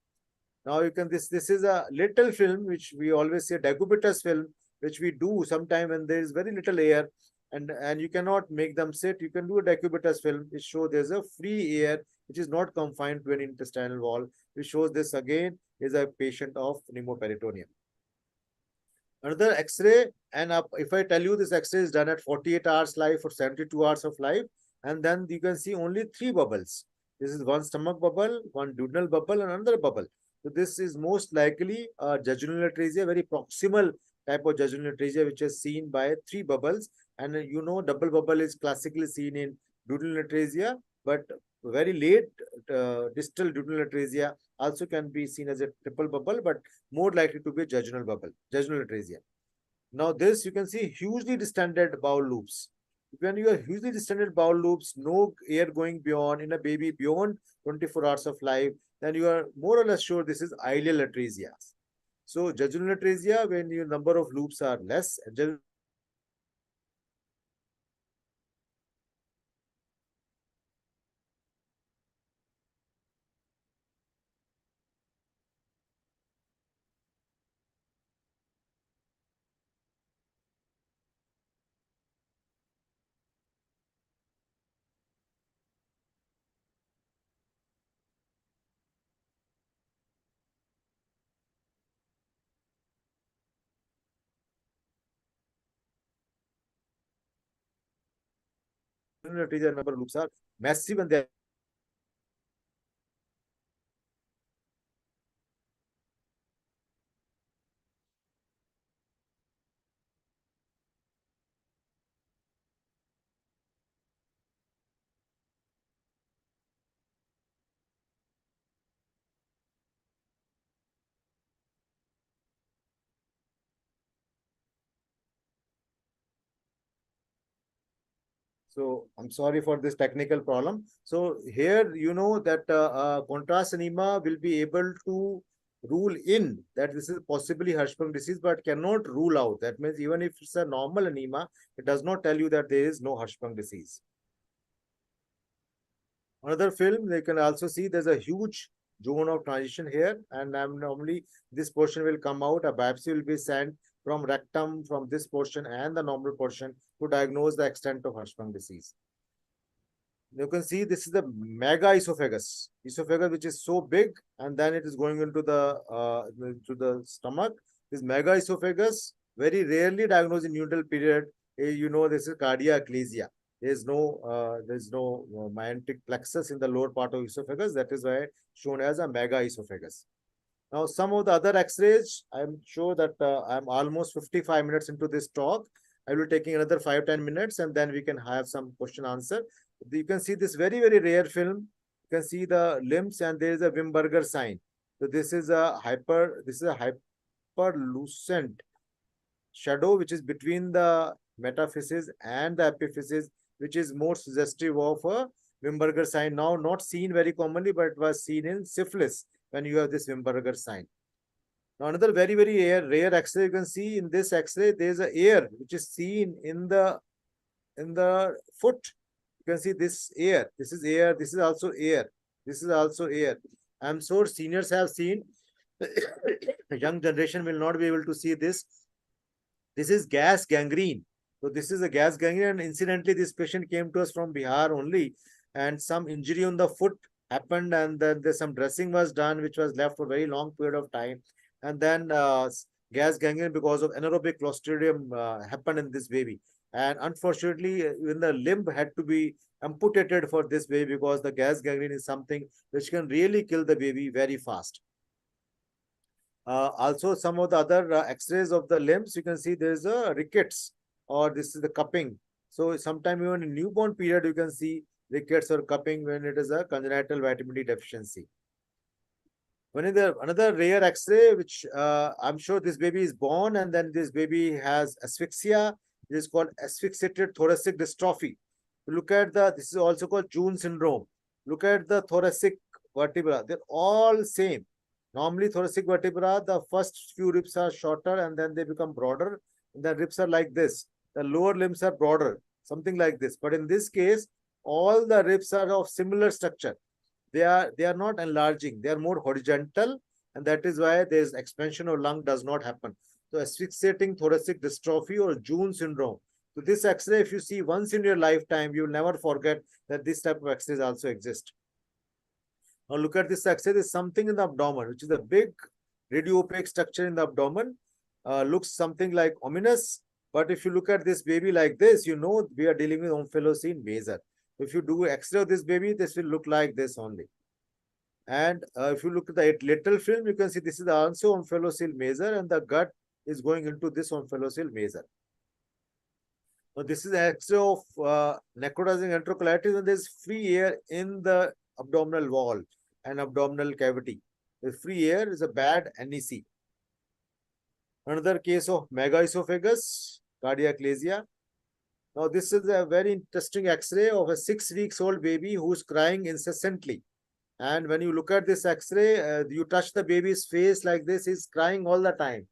Now you can, this is a little film, which we always say decubitus film, which we do sometime when there is very little air, and you cannot make them sit. You can do a decubitus film, which shows there's a free air, which is not confined to an intestinal wall, which shows this again is a patient of pneumoperitoneum. Another X-ray, and if I tell you this X-ray is done at 48 hours life or 72 hours of life, and then you can see only 3 bubbles. This is one stomach bubble, one duodenal bubble, and another bubble. So this is most likely a jejunal atresia, very proximal type of jejunal atresia, which is seen by 3 bubbles. And you know, double bubble is classically seen in duodenal atresia, but very late distal duodenal atresia also can be seen as a triple bubble, but more likely to be jejunal bubble, jejunal atresia. Now this, you can see hugely distended bowel loops. When you have hugely distended bowel loops, no air going beyond in a baby beyond 24 hours of life, then you are more or less sure this is ileal atresia. So jejunal atresia, when your number of loops are less, atresia number of loops are massive, and they So I'm sorry for this technical problem. So here, you know that contrast enema will be able to rule in that this is possibly Hirschsprung disease, but cannot rule out. That means even if it's a normal anemia, it does not tell you that there is no Hirschsprung disease. Another film, they can also see there's a huge zone of transition here, and normally this portion will come out. A biopsy will be sent from rectum, from this portion and the normal portion to diagnose the extent of Hirschsprung disease. You can see this is the mega esophagus, which is so big, and then it is going into the stomach. This mega esophagus very rarely diagnosed in neonatal period. You know, this is cardiac atresia. There's no myentic plexus in the lower part of esophagus. That is why shown as a mega esophagus. Now, some of the other X-rays, I'm sure that I'm almost 55 minutes into this talk. I will be taking another 5-10 minutes, and then we can have some question answer. You can see this very, very rare film. You can see the limbs, and there is a Wimberger sign. So this is a hyperlucent shadow, which is between the metaphysis and the epiphysis, which is more suggestive of a Wimberger sign. Now, not seen very commonly, but it was seen in syphilis when you have this Wimberger sign. Now, another very, very rare X-ray, you can see in this X-ray, there is a air which is seen in the foot. You can see this air. This is air. This is also air. This is also air. I'm sure seniors have seen. The young generation will not be able to see this. This is gas gangrene. So this is a gas gangrene, and incidentally, this patient came to us from Bihar only, and some injury on the foot happened, and then there's some dressing was done, which was left for a very long period of time, and then gas gangrene because of anaerobic clostridium happened in this baby, and unfortunately, even the limb had to be amputated for this baby because the gas gangrene is something which can really kill the baby very fast. Also, some of the other X-rays of the limbs, you can see there's a rickets, or this is the cupping. So sometime even in newborn period, you can see rickets or cupping when it is a congenital vitamin D deficiency. Another rare X-ray, which I'm sure this baby is born, and then this baby has asphyxia. It is called asphyxiated thoracic dystrophy. Look at this is also called June syndrome. Look at the thoracic vertebra. They're all same. Normally, thoracic vertebra, the first few ribs are shorter and then they become broader. And the ribs are like this. The lower limbs are broader, something like this. But in this case, all the ribs are of similar structure. They are not enlarging. They are more horizontal, and that is why there is expansion of lung does not happen. So asphyxiating thoracic dystrophy or June syndrome. So this X-ray, if you see once in your lifetime, you will never forget that this type of X-rays also exist. Now look at this X-ray. There's something in the abdomen, which is a big radiopaque structure in the abdomen. Looks something like ominous. But if you look at this baby like this, you know we are dealing with omphalocele major. If you do X-ray of this baby, this will look like this only. And if you look at the lateral film, you can see this is also omphalocele major, and the gut is going into this omphalocele major. Now, this is X-ray of necrotizing enterocolitis, and there's free air in the abdominal wall and abdominal cavity. The free air is a bad NEC. Another case of megaesophagus, cardiac atresia. Now, this is a very interesting X-ray of a 6-week-old baby who's crying incessantly. And when you look at this X-ray, you touch the baby's face like this, he's crying all the time.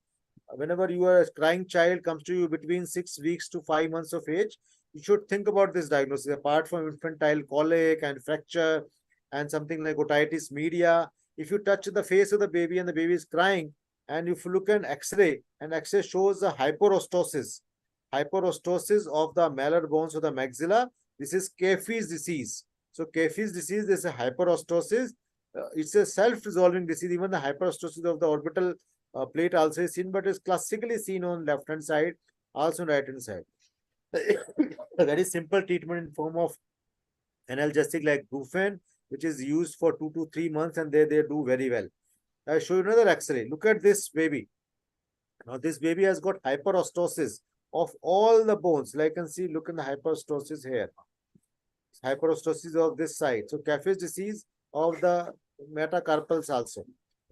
Whenever a crying child comes to you between 6 weeks to 5 months of age, you should think about this diagnosis. Apart from infantile colic and fracture and something like otitis media, if you touch the face of the baby and the baby is crying, and if you look at X-ray, and X-ray shows the hyperostosis of the malar bones of the maxilla. This is Caffey's disease. So Caffey's disease is a hyperostosis. It's a self-resolving disease. Even the hyperostosis of the orbital plate also is seen, but is classically seen on left-hand side, also on right-hand side. A very simple treatment in form of analgesic like Brufen, which is used for 2 to 3 months, and they do very well. I show you another X-ray. Look at this baby. Now this baby has got hyperostosis of all the bones. Like you can see, look at the hyperostosis here. Hyperostosis of this side. So Caffey's disease of the metacarpals also.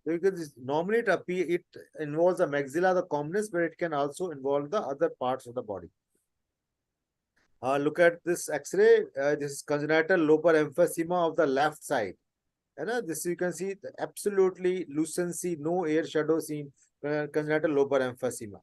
So you can normally it involves the maxilla, the commonest, but it can also involve the other parts of the body. Look at this X-ray. This is congenital lobar emphysema of the left side. And this you can see absolutely lucency, no air shadow seen, congenital lobar emphysema.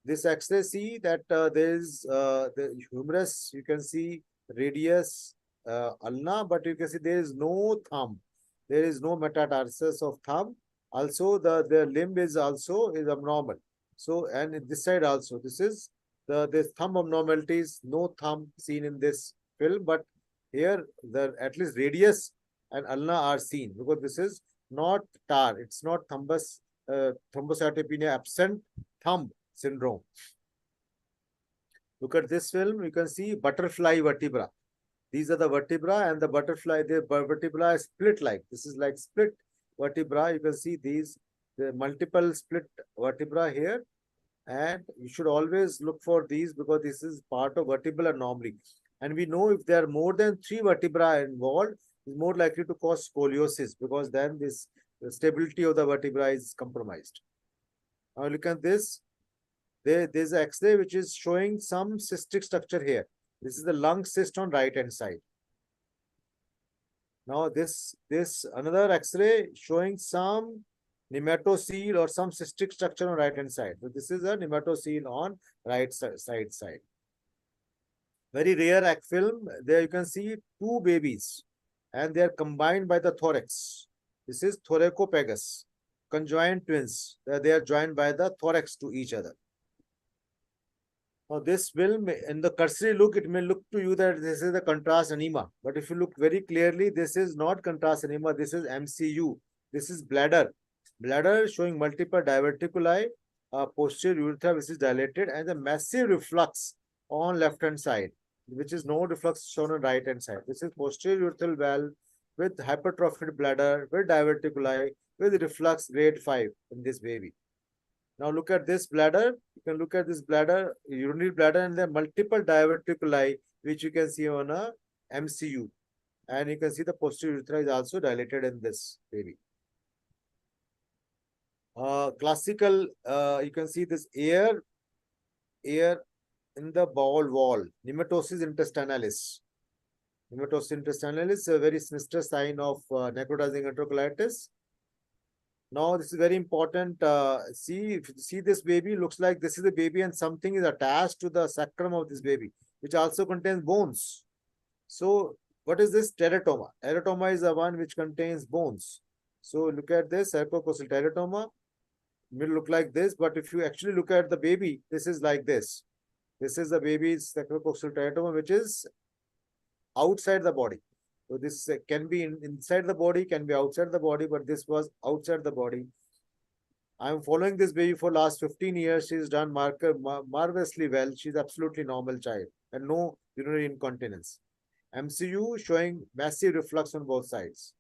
This X-ray see that there is the humerus, you can see radius ulna, but you can see there is no thumb. There is no metatarsus of thumb. Also, the limb is also is abnormal. So, and this side also, this is this thumb abnormalities, no thumb seen in this film, but here the at least radius and ulna are seen because this is not TAR. It's not thrombocytopenia absent thumb syndrome. Look at this film, you can see butterfly vertebra. These are the vertebra, and the butterfly, the vertebra is split like. This is like split vertebra. You can see these, the multiple split vertebra here. And you should always look for these because this is part of vertebral anomaly. And we know if there are more than 3 vertebrae involved, it's more likely to cause scoliosis because then this the stability of the vertebra is compromised. Now look at this. There's an X-ray which is showing some cystic structure here. This is the lung cyst on right hand side. Now this another X-ray showing some nematocele or some cystic structure on right hand side. So this is a nematocele on right side. Very rare film. There you can see 2 babies and they are combined by the thorax. This is thoracopagus, conjoined twins. They are joined by the thorax to each other. Now this will, in the cursory look, it may look to you that this is the contrast enema. But if you look very clearly, this is not contrast enema. This is MCU. This is bladder. Bladder showing multiple diverticuli, posterior urethra which is dilated, and a massive reflux on left hand side, which is no reflux shown on right hand side. This is posterior urethral valve with hypertrophied bladder, with diverticuli, with reflux grade 5 in this baby. Now look at this bladder. You can look at this bladder, urinary bladder, and there are multiple diverticuli which you can see on a MCU. And you can see the posterior urethra is also dilated in this baby. Classical, you can see this air in the bowel wall, nematosis intestinalis. Nematosis intestinalis, a very sinister sign of necrotizing enterocolitis. Now, this is very important. If you see this baby, looks like this is the baby and something is attached to the sacrum of this baby, which also contains bones. So, what is this teratoma? Teratoma is the one which contains bones. So, look at this, sacrococcygeal teratoma. It will look like this, but if you actually look at the baby, this is like this. This is the baby's sacrococcygeal teratoma, which is outside the body. So this can be inside the body, can be outside the body, but this was outside the body. I'm following this baby for last 15 years. She's done marvelously well. She's absolutely normal child and no urinary incontinence. MCU showing massive reflux on both sides.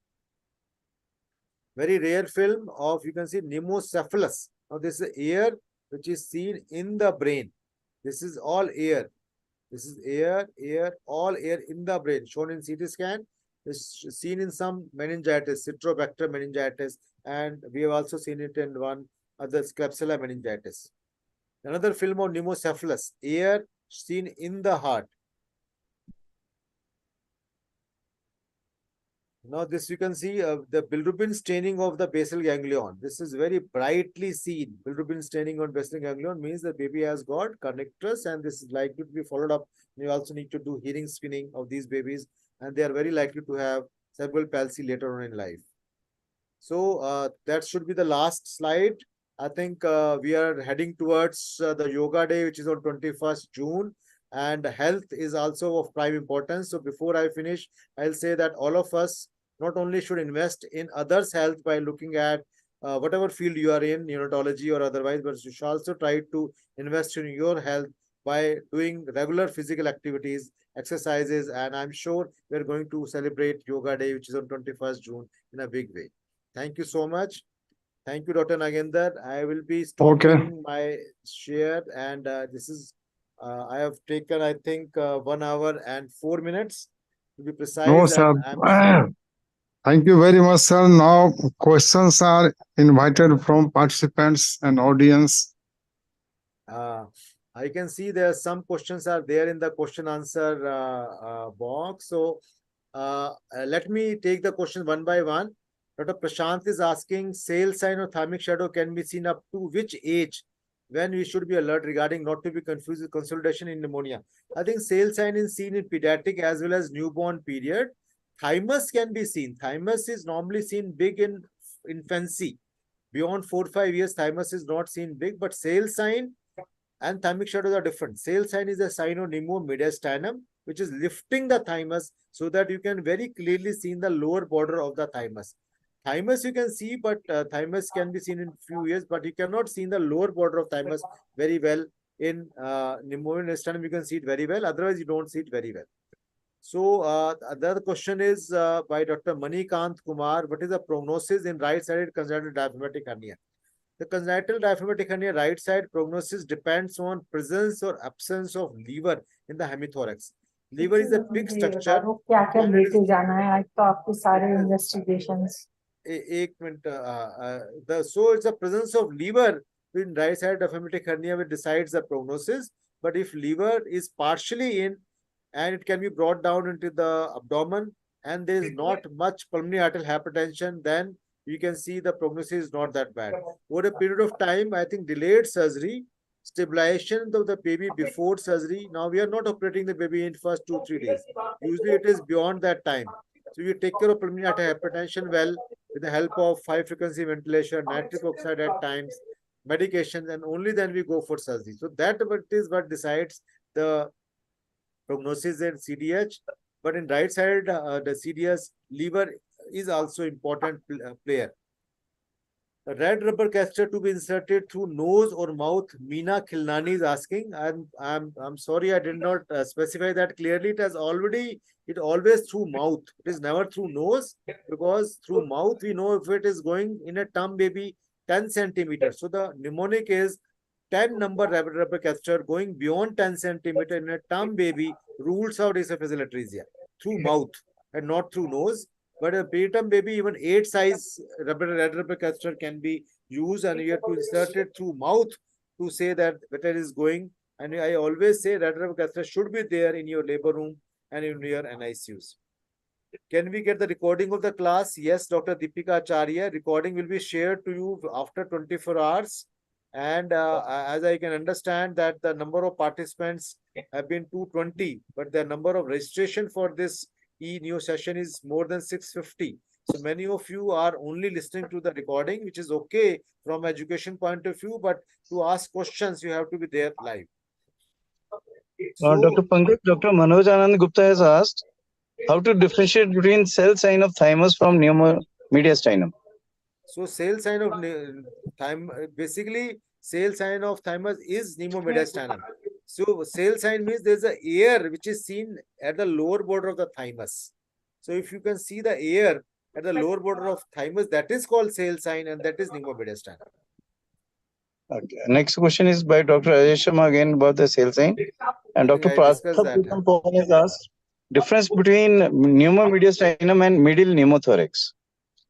Very rare film of, you can see, pneumocephalus. Now this is air which is seen in the brain. This is all air. This is air, all air in the brain, shown in CT scan. Is seen in some meningitis, Citrobacter meningitis, and we have also seen it in one other Klebsiella meningitis. Another film of pneumocephalus, air seen in the heart. Now this you can see the bilirubin staining of the basal ganglion. This is very brightly seen. Bilirubin staining on basal ganglion means the baby has got connectors, and this is likely to be followed up. You also need to do hearing screening of these babies, and they are very likely to have cerebral palsy later on in life. So that should be the last slide. I think we are heading towards the yoga day, which is on 21st June. And health is also of prime importance. So before I finish, I'll say that all of us not only should invest in others' health by looking at whatever field you are in, neonatology or otherwise, but you should also try to invest in your health by doing regular physical activities, exercises, and I'm sure we're going to celebrate Yoga Day, which is on 21st June in a big way. Thank you so much. Thank you, Dr. Nagendra. I will be stopping my share, and this is I have taken, I think, 1 hour and 4 minutes to be precise. No, sir. Thank you very much, sir. Now, questions are invited from participants and audience. I can see there are some questions are there in the question answer box. So Let me take the question one by one. Dr. Prashant is asking, sale sign or thymic shadow can be seen up to which age when we should be alert regarding not to be confused with consolidation in pneumonia? I think sale sign is seen in pediatric as well as newborn period. Thymus can be seen. Thymus is normally seen big in infancy. Beyond 4 to 5 years, thymus is not seen big, but sale sign and thymic shadows are different. Sale sign is a sign of pneumomediastinum, which is lifting the thymus so that you can very clearly see in the lower border of the thymus. Thymus you can see, but thymus can be seen in few years, but you cannot see in the lower border of thymus very well. In pneumomediastinum, you can see it very well. Otherwise, you don't see it very well. So the other question is by Dr. Manikant Kumar. What is the prognosis in right-sided congenital diaphragmatic hernia? The congenital diaphragmatic hernia right side prognosis depends on presence or absence of liver in the hemithorax. Liver is a big structure. क्या-क्या and it is- लेके जाना है आज तो आपके सारे it is- investigations. एक minute so it's the presence of liver in right side diaphragmatic hernia which decides the prognosis. But if liver is partially in and it can be brought down into the abdomen and there is not much pulmonary arterial hypertension, then you can see the prognosis is not that bad. Over a period of time, I think delayed surgery, stabilization of the baby before surgery. Now we are not operating the baby in first 2-3 days. Usually it is beyond that time. So you take care of pulmonary arterial hypertension well with the help of high frequency ventilation, nitric oxide at times, medications, and only then we go for surgery. So that is what decides the prognosis in CDH. But in right side, the CDS, liver is also important player. A red rubber catheter to be inserted through nose or mouth. Meena Khilnani is asking. I'm sorry, I did not specify that clearly. It always through mouth. It is never through nose, because through mouth we know if it is going in a term baby 10 centimeters. So the mnemonic is 10 number rubber catheter going beyond 10 centimeter in a term baby rules out esophageal atresia through mouth and not through nose. But a preterm baby, even 8 size red rubber catheter can be used, and you have to insert it through mouth to say that whether it is going. And I always say red rubber catheter should be there in your labor room and in your NICUs. Can we get the recording of the class? Yes, Dr. Deepika Acharya. Recording will be shared to you after 24 hours. And as I can understand that the number of participants have been 220, but the number of registration for this eNeo session is more than 650. So many of you are only listening to the recording, which is okay from education point of view, but to ask questions, you have to be there live. So, Dr. Pankaj, Dr. Manoj Anand Gupta has asked how to differentiate between cell sign of thymus from pneumomediastinum. So sale sign of basically sale sign of thymus is pneumomediastinum. So sale sign means there's a air which is seen at the lower border of the thymus. So if you can see the air at the lower border of thymus, that is called sale sign, and that is pneumomediastinum. Okay. Next question is by Dr. Rajesh Sharma again about the cell sign. And I think Dr. I discussed that. Paul has asked difference between pneumomediastinum and middle pneumothorax.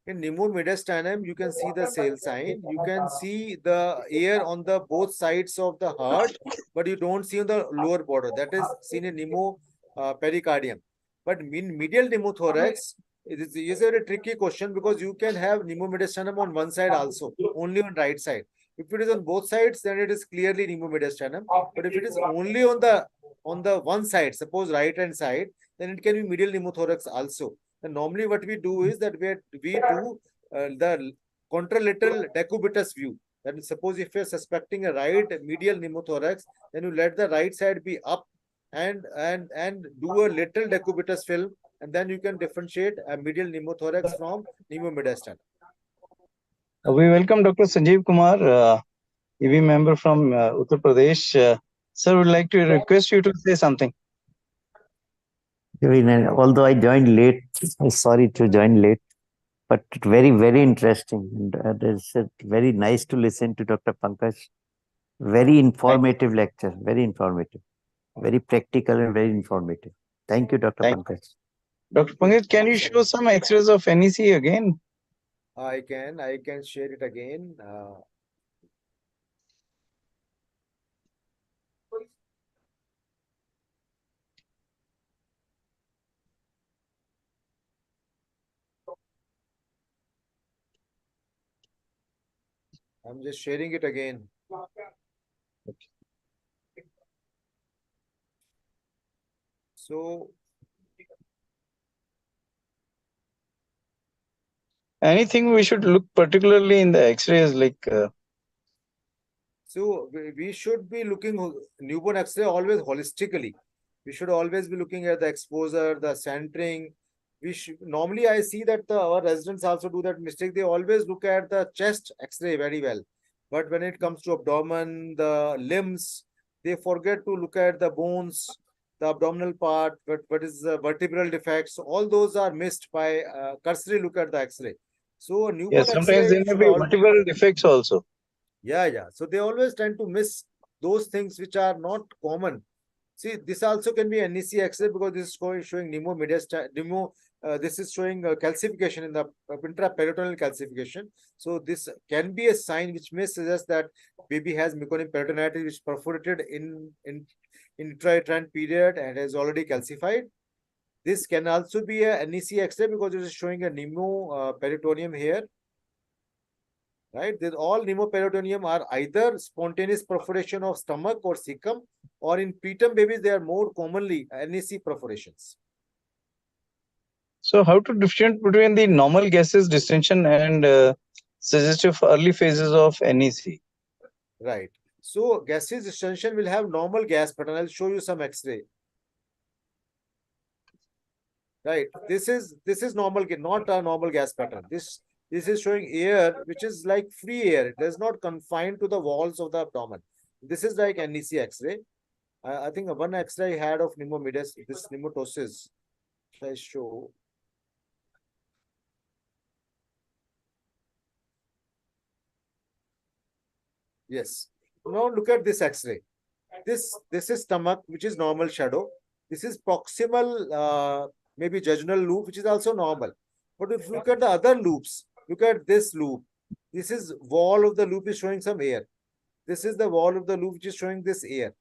In pneumomediastinum, you can see the sale sign. You can see the air on the both sides of the heart, but you don't see on the lower border. That is seen in pneumopericardium. But in medial pneumothorax, it is a very tricky question because you can have pneumomediastinum on one side also, only on right side. If it is on both sides, then it is clearly pneumomediastinum. But if it is only on the one side, suppose right hand side, then it can be medial pneumothorax also. And normally what we do is that we do the contralateral decubitus view. That is, suppose if you're suspecting a right medial pneumothorax, then you let the right side be up and do a lateral decubitus film, and then you can differentiate a medial pneumothorax from pneumomediastinum. We welcome Dr. Sanjeev Kumar, EV member from Uttar Pradesh. Sir, would like to request you to say something. Although I joined late, I'm sorry to join late, but very, very interesting. And it's very nice to listen to Dr. Pankaj. Very informative lecture, very informative, very practical and very informative. Thank you, Dr. Pankaj. Dr. Pankaj, can you show some X-rays of NEC again? I can share it again. I'm just sharing it again. So Anything we should look particularly in the X-rays, like So we should be looking newborn X-ray always holistically. We should always be looking at the exposure, the centering. We should normally I see that our residents also do that mistake. They always look at the chest X-ray very well, but when it comes to abdomen, the limbs, they forget to look at the bones, the abdominal part. But what is the vertebral defects? All those are missed by cursory look at the X-ray. So a yes, newborn sometimes X-ray there may should be all. vertebral defects also. Yeah. So they always tend to miss those things which are not common. See, this also can be NEC X-ray because this is showing this is showing calcification in the intraperitoneal calcification. So this can be a sign which may suggest that baby has meconium peritonitis which perforated in intrauterine period and has already calcified. This can also be a NEC X-ray because it is showing a pneumoperitoneum here. Right? All pneumoperitoneum are either spontaneous perforation of stomach or cecum, or in preterm babies, they are more commonly NEC perforations. So how to differentiate between the normal gases distension and suggestive early phases of NEC? Right. So gaseous distension will have normal gas pattern. I'll show you some X-ray. Right. This is normal, not a normal gas pattern. This is showing air, which is like free air. It is not confined to the walls of the abdomen. This is like NEC X-ray. I think one X-ray I had of pneumomidis, this pneumatosis. Shall I show? Yes. Now look at this X-ray. This is stomach, which is normal shadow. This is proximal, maybe jejunal loop, which is also normal. But if you look at the other loops, look at this loop. This is wall of the loop is showing some air. This is the wall of the loop which is showing this air.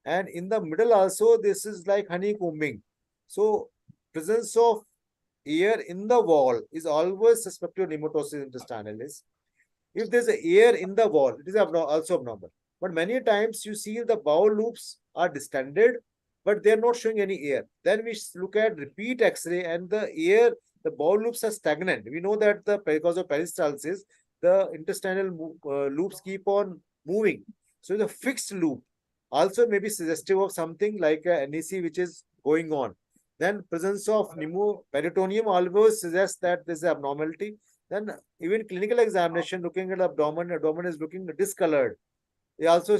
And in the middle also, this is like honeycombing. So presence of air in the wall is always suspected of pneumatosis intestinalis. If there's a air in the wall, it is also abnormal. But many times you see the bowel loops are distended, but they're not showing any air. Then we look at repeat X-ray and the air, the bowel loops are stagnant. We know that because of peristalsis, the intestinal loops keep on moving. So the fixed loop also may be suggestive of something like a NEC which is going on. Then presence of pneumoperitoneum always suggests that there's an abnormality. Then even clinical examination, looking at abdomen is looking discolored. They also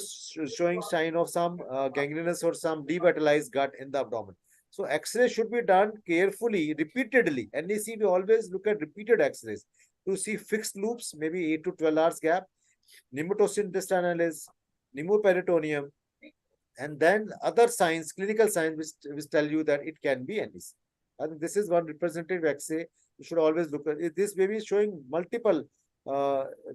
showing sign of some gangrenous or some devitalized gut in the abdomen. So X-ray should be done carefully, repeatedly. NEC, we always look at repeated X-rays to see fixed loops, maybe 8 to 12 hours gap, pneumatosis intestinalis, pneumoperitoneum, and then other signs, clinical signs, which tell you that it can be NEC. I think this is one representative X-ray. You should always look at it. This baby is showing multiple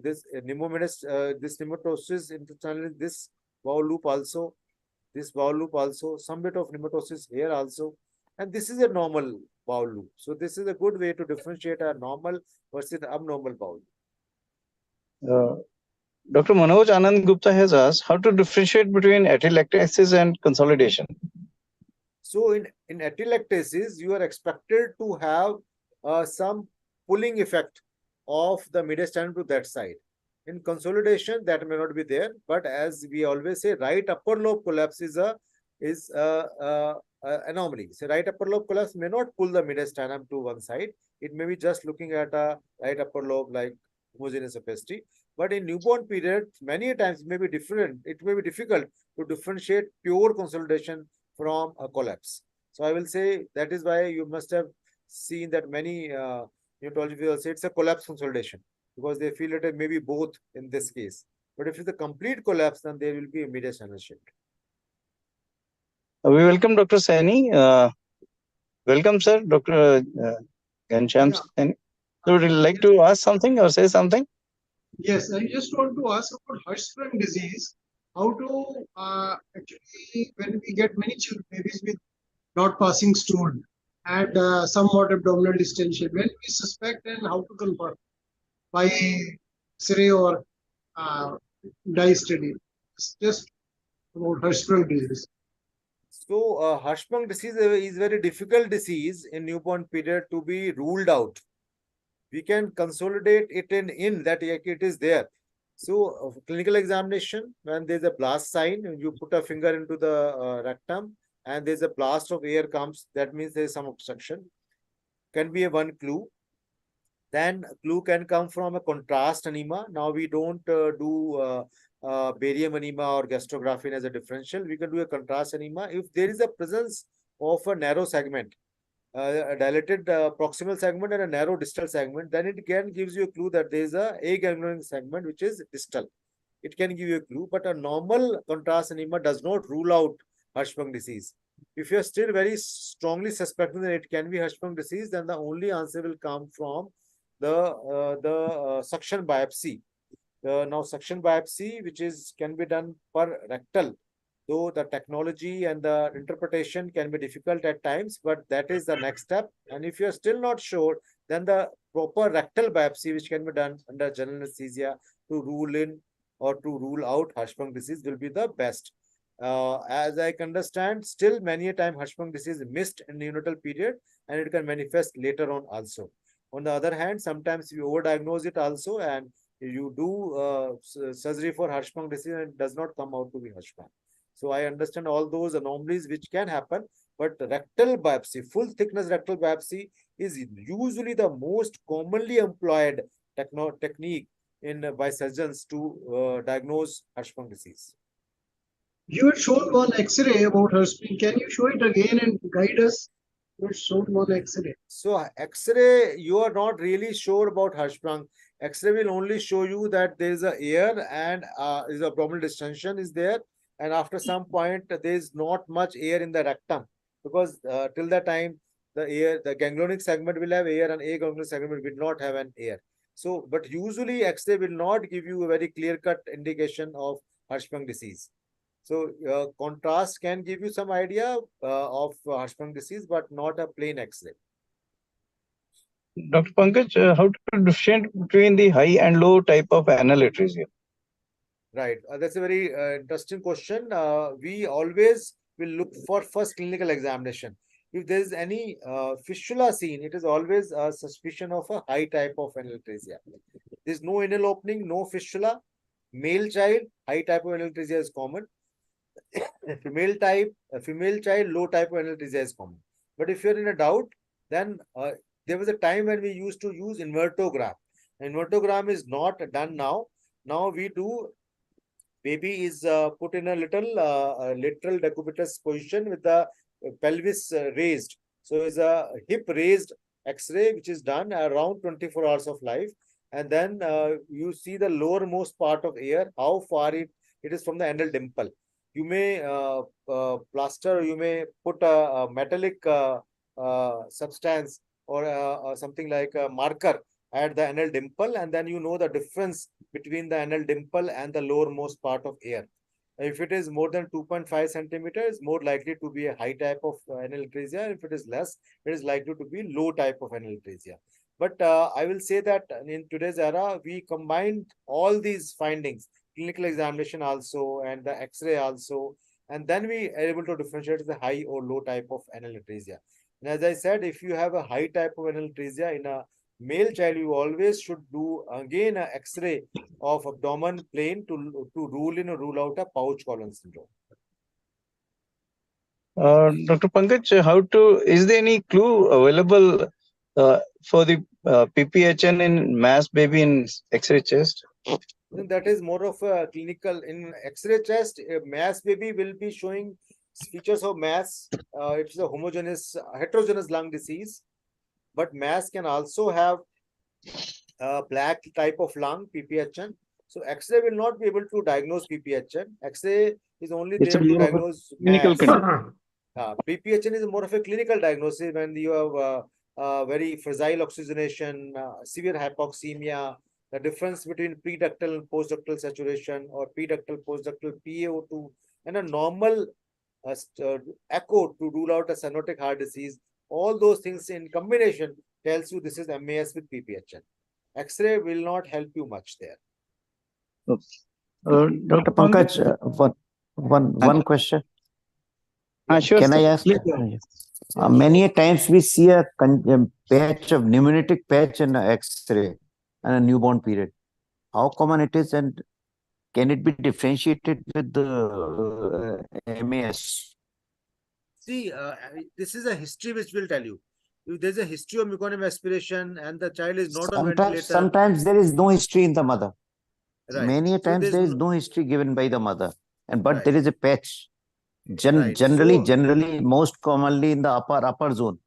this pneumatosis intestinalis, this bowel loop also, some bit of pneumatosis here also, and this is a normal bowel loop. So this is a good way to differentiate a normal versus abnormal bowel loop. Dr. Manoj Anand Gupta has asked how to differentiate between atelectasis and consolidation. So in atelectasis, you are expected to have some pulling effect of the mediastinum to that side. In consolidation, that may not be there, but as we always say, right upper lobe collapse is a anomaly. So right upper lobe collapse may not pull the mediastinum to one side. It may be just looking at a right upper lobe like homogeneous opacity. But in newborn period, many times it may be different. It may be difficult to differentiate pure consolidation from a collapse. So I will say that is why you must have seen that many neurology will say it's a collapse consolidation because they feel it may be both in this case. But if it's a complete collapse, then there will be a mediastinal shift. We welcome Dr. Saini. Welcome, sir, Dr. Gansham Saini. So would you like to ask something or say something? Yes, I just want to ask about Hirschsprung disease. How to actually, when we get many babies with not passing stool and somewhat abdominal distension, when we suspect and how to confirm by X-ray or die steady. It's just about Hirschsprung disease. So, Hirschsprung disease is very difficult disease in newborn period to be ruled out. We can consolidate it in that it is there. So, clinical examination, when there's a blast sign, you put a finger into the rectum and there's a blast of air comes, that means there's some obstruction. Can be a one clue. Then clue can come from a contrast anemia. Now we don't do barium anemia or gastrographin as a differential. We can do a contrast anemia. If there is a presence of a narrow segment, a dilated proximal segment and a narrow distal segment, then it can gives you a clue that there is a aganglionic segment which is distal. It can give you a clue, but a normal contrast anemia does not rule out Hirschsprung disease. If you're still very strongly suspecting that it can be Hirschsprung disease, then the only answer will come from the suction biopsy. Now suction biopsy, which can be done per rectal, though the technology and the interpretation can be difficult at times, but that is the next step. And if you're still not sure, then the proper rectal biopsy, which can be done under general anesthesia to rule in or to rule out Hirschsprung disease, will be the best. As I can understand, still many a time Hirschsprung disease is missed in neonatal period and it can manifest later on also. On the other hand, sometimes you overdiagnose it also and you do surgery for Hirschsprung disease and it does not come out to be Hirschsprung. So I understand all those anomalies which can happen, but rectal biopsy, full thickness rectal biopsy is usually the most commonly employed technique by surgeons to diagnose Hirschsprung disease. You had shown one X-ray about Hirschsprung. Can you show it again and guide us? You had shown one X-ray. So X-ray, you are not really sure about Hirschsprung. X-ray will only show you that there is a air and is abdominal distension is there. And after some point, there is not much air in the rectum because till that time, the ganglionic segment will have air and aganglionic segment will not have an air. So, but usually X-ray will not give you a very clear-cut indication of Hirschsprung disease. So, contrast can give you some idea of Hirschsprung disease, but not a plain X-ray. Dr. Pankaj, how to differentiate between the high and low type of anal atresia? Right. That's a very interesting question. We always will look for first clinical examination. If there is any fistula seen, it is always a suspicion of a high type of anal atresia. There is no anal opening, no fistula. Male child, high type of anal atresia is common. Female child, low type of anal atresia is common. But if you're in a doubt, then there was a time when we used to use invertogram. Invertogram is not done now. Now we do, baby is put in a little lateral decubitus position with the pelvis raised. So it's a hip raised X-ray which is done around 24 hours of life. And then you see the lowermost part of air, how far it is from the anal dimple. You may plaster, you may put a metallic substance or something like a marker at the anal dimple, and then you know the difference between the anal dimple and the lowermost part of air. If it is more than 2.5 centimeters, more likely to be a high type of anal atresia. If it is less, it is likely to be low type of anal atresia. But I will say that in today's era, we combined all these findings, clinical examination also and the X-ray also, and then we are able to differentiate the high or low type of anal atresia. And as I said, if you have a high type of anal atresia in a male child, you always should do again an X-ray of abdomen plane to rule in or rule out a pouch colon syndrome. Dr. Pankaj, is there any clue available for the PPHN in mass baby in X-ray chest? That is more of a clinical. In X-ray chest, mass baby will be showing features of mass. It's a heterogeneous lung disease. But mass can also have a black type of lung, PPHN. So X-ray will not be able to diagnose PPHN. X-ray is only there to diagnose mass. PPHN is more of a clinical diagnosis when you have very fragile oxygenation, severe hypoxemia, the difference between preductal and postductal saturation or preductal, postductal PaO2, and a normal echo to rule out a cyanotic heart disease. All those things in combination tells you this is MAS with PPHN. X-ray will not help you much there. Dr. Pankaj, one question. Sure, Can I sir. ask? Please. Many a times we see a patch of pneumotic patch in an X-ray and a newborn period. How common it is, and can it be differentiated with the MAS? See, this is a history which will tell you. If there's a history of meconium aspiration and the child is not on ventilator, Sometimes there is no history in the mother. right? Many a So times there's there is no history given by the mother, but Right. there is a patch. Right. Generally, most commonly in the upper zone.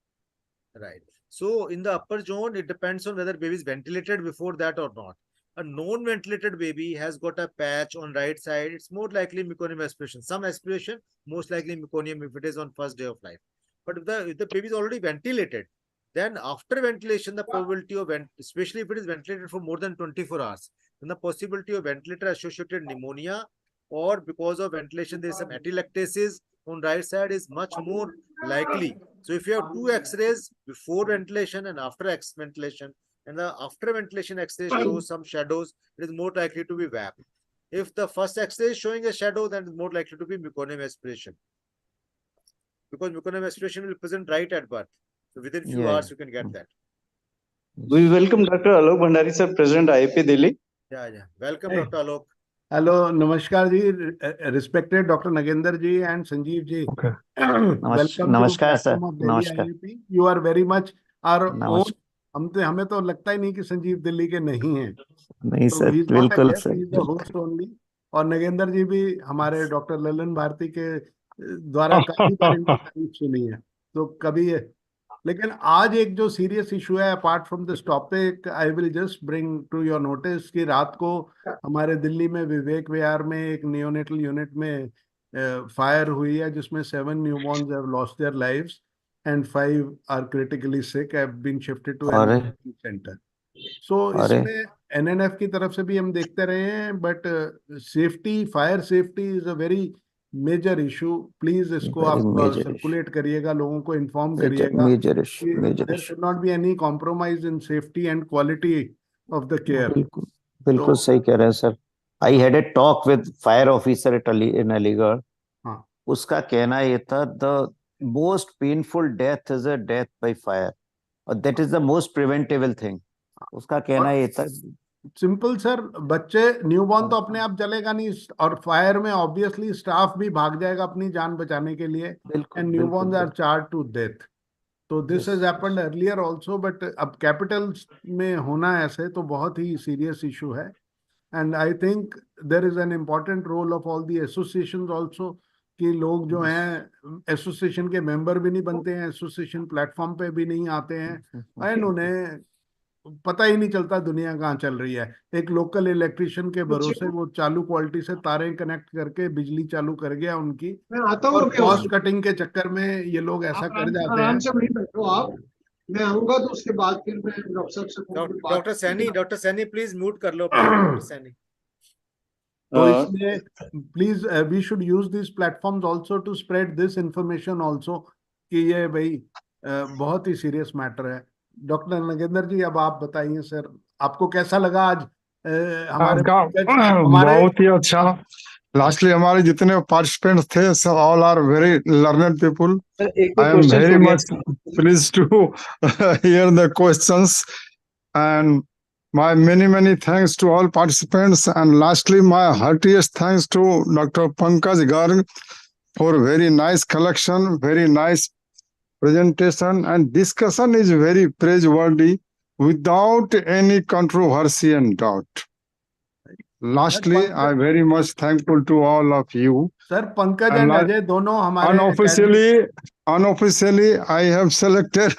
Right. So in the upper zone, it depends on whether baby is ventilated before that or not. A non-ventilated baby has got a patch on right side. It's more likely meconium aspiration. Some aspiration, most likely meconium if it is on first day of life. But if the baby is already ventilated, then after ventilation, the probability of especially if it is ventilated for more than 24 hours, then the possibility of ventilator-associated pneumonia or because of ventilation there is some atelectasis on right side is much more likely. So if you have two X-rays before ventilation and after ventilation, and the after ventilation X-ray shows some shadows, it is more likely to be VAP. If the first X-ray is showing a shadow, then it is more likely to be meconium aspiration. Because meconium aspiration will present right at birth. So within few hours, you can get that. We welcome Dr. Alok Bhandari, sir, President IIP Delhi. Yeah. Welcome, Dr. Alok. Hello, Namaskar ji, respected Dr. Nagendra ji and Sanjeev ji. Okay. Welcome Namaskar, to sir. platform of Delhi Namaskar. IIP. You are very much our own. Namaskar. हमें तो लगता ही नहीं कि संजीव दिल्ली के नहीं हैं. नहीं So sir, he is not a बिल्कुल guest, sir. he is the host only. और नगेंद्र जी भी हमारे डॉक्टर ललन भारती के द्वारा काफी बार इनकी तारीफ सुनी है. तो कभी लेकिन आज एक जो सीरियस इशू है apart from this topic I will just bring to your notice कि रात को हमारे दिल्ली में विवेक विहार में एक नियोनेटल यूनिट में फायर हुई है जिसमें 7 newborns have lost their lives and 5 are critically sick have been shifted to an center. So इसमें एनएनएफ की तरफ से भी हम देखते रहे हैं but safety fire safety is a very major issue. Please इसको आप सर्कुलेट करिएगा, लोगों को इन्फॉर्म करिएगा. There should not be any compromise in safety and quality of the care. बिल्कुल सही कह रहे हैं sir. I had a talk with fire officer in Aligarh. उसका कहना ये था the most painful death is a death by fire और that is the most preventable thing. उसका कहना ये था सिंपल सर, बच्चे न्यूबॉर्न तो अपने आप चलेगा नहीं और फायर में ऑब्वियसली स्टाफ भी भाग जाएगा अपनी जान बचाने के लिए and newborns are charred to death. तो this has happened earlier also but अब कैपिटल्स में होना ऐसे तो बहुत ही सीरियस इशू है. And I think there is an important role of all the associations also कि लोग जो हैं एसोसिएशन के मेंबर भी नहीं बनते हैं, एसोसिएशन प्लेटफॉर्म पे भी नहीं आते हैं एंड उन्हें पता ही नहीं चलता दुनिया कहाँ चल रही है. एक लोकल इलेक्ट्रिशियन के भरोसे वो चालू क्वालिटी से तारें कनेक्ट करके बिजली चालू कर गया उनकी. और कॉस्ट कटिंग के चक्कर में ये लोग ऐसा कर जाते हैं. आराम से वहीं बैठो आप, मैं आऊंगा तो उसके बाद फिर मैं डॉक्टर साहब से डॉक्टर सैनी प्लीज म्यूट कर लो. डॉक्टर सैनी. तो इसलिए please we should use this platforms also to spread this information also कि ये भाई बहुत ही सीरियस मैटर है. डॉक्टर नगेंद्र जी अब आप बताइए सर, आपको कैसा लगा आज हमारे बहुत ही अच्छा. लास्टली हमारे जितने पार्टिसिपेंट्स थे सब all are very learned people. I am very much please to hear the questions and my many thanks to all participants, and lastly my heartiest thanks to Dr. Pankaj Garg for very nice collection, very nice presentation, and discussion is very praiseworthy without any controversy and doubt. Lastly, I very much thankful to all of you. Sir, Pankaj and Ajay दोनों हमारे unofficially I have selected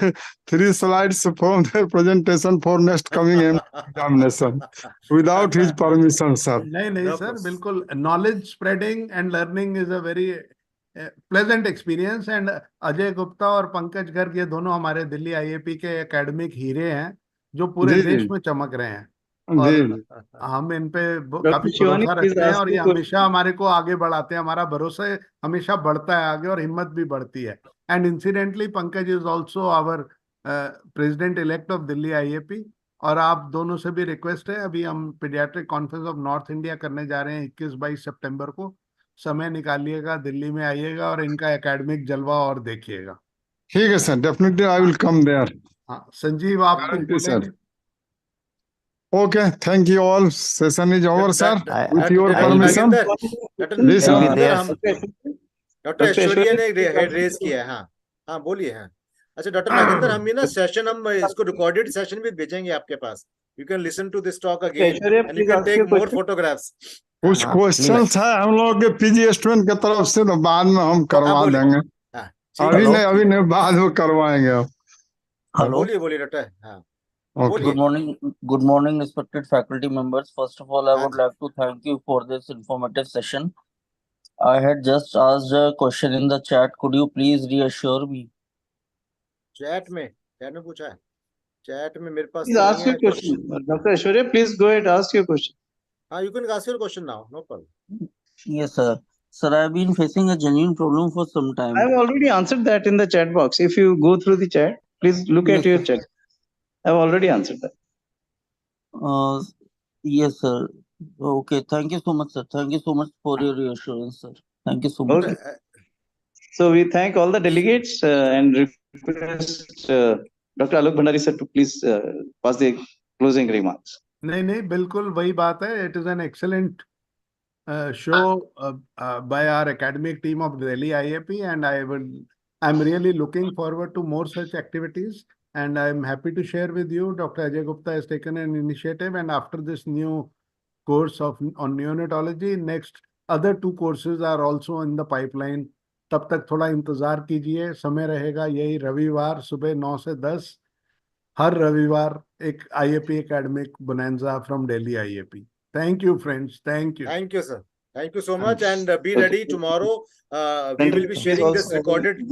3 slides from their presentation for next coming examination without his permission, sir. नहीं sir, बिल्कुल. Knowledge spreading and learning is a very pleasant experience, and Ajay Gupta और पंकज गर्ग ये दोनों हमारे Delhi IIP के academic हीरे हैं जो पूरे देश में चमक रहे हैं और हम इन पे काफी भरोसा रखते हैं और ये हमेशा हमारे को आगे बढ़ाते हैं. हमारा भरोसा हमेशा बढ़ता है आगे और हिम्मत भी बढ़ती है. And incidentally Pankaj is also our president elect of Delhi IIP और आप दोनों से भी रिक्वेस्ट है, अभी हम paediatric conference of North India करने जा रहे हैं 21-22 सितंबर को। समय निकालिएगा, दिल्ली में आइएगा और इनका एकेडमिक जलवा और देखिएगा। ठीक है sir, definitely I will come there. हाँ संजीव, आप कुछ Guarantee, sir. बोलेंगे? Okay, thank you all. Session is over, sir. With your I'll be- permission. जी sir. I'll be there. Doctor Aishwarya ने हेड रेज किया है। हाँ हाँ बोलिए। हाँ अच्छा डॉक्टर नागेंद्र, हम ये ना सेशन, हम इसको रिकॉर्डेड सेशन भी भेजेंगे आपके पास। You can listen to this talk again and you can take more photographs. कुछ क्वेश्चंस है हम लोग के पीजी स्टूडेंट की तरफ से, तो बाद में हम करवा देंगे। अभी नहीं, बाद में करवाएंगे। हाँ बोलिए डॉक्टर। हाँ Okay. Good morning, respected faculty members. First of all, I would like to thank you for this informative session. I had just asked a question in the chat. Could you please reassure me? Chat में पूछा है? Chat में मेरे पास Please ask your question. Dr. Aishwarya, please go ahead, ask your question. you can ask your question now, no problem. Yes, sir. Sir, I have been facing a genuine problem for some time. I have already answered that in the chat box. If you go through the chat, please look Yes, at your sir. chat. I have already answered that. Yes, sir. Okay, thank you so much, sir. Thank you so much for your reassurance, sir. Thank you so much. Okay. So we thank all the delegates and request Dr. Alok Bhandari sir to please pass the closing remarks. नहीं बिल्कुल वही बात है। It is an excellent show by our academic team of Delhi IAP, and I'm really looking forward to more such activities, and I'm happy to share with you Dr. Ajay Gupta has taken an initiative, and after this new course on neonatology, next other 2 courses are also in the pipeline. तब तक थोड़ा इंतजार कीजिए, समय रहेगा यही रविवार सुबह 9 से 10, हर रविवार एक IAP academic bonanza from Delhi IAP. Thank you, friends. Thank you. Thank you, sir. Thank you so much, and be ready tomorrow. We will be sharing this recorded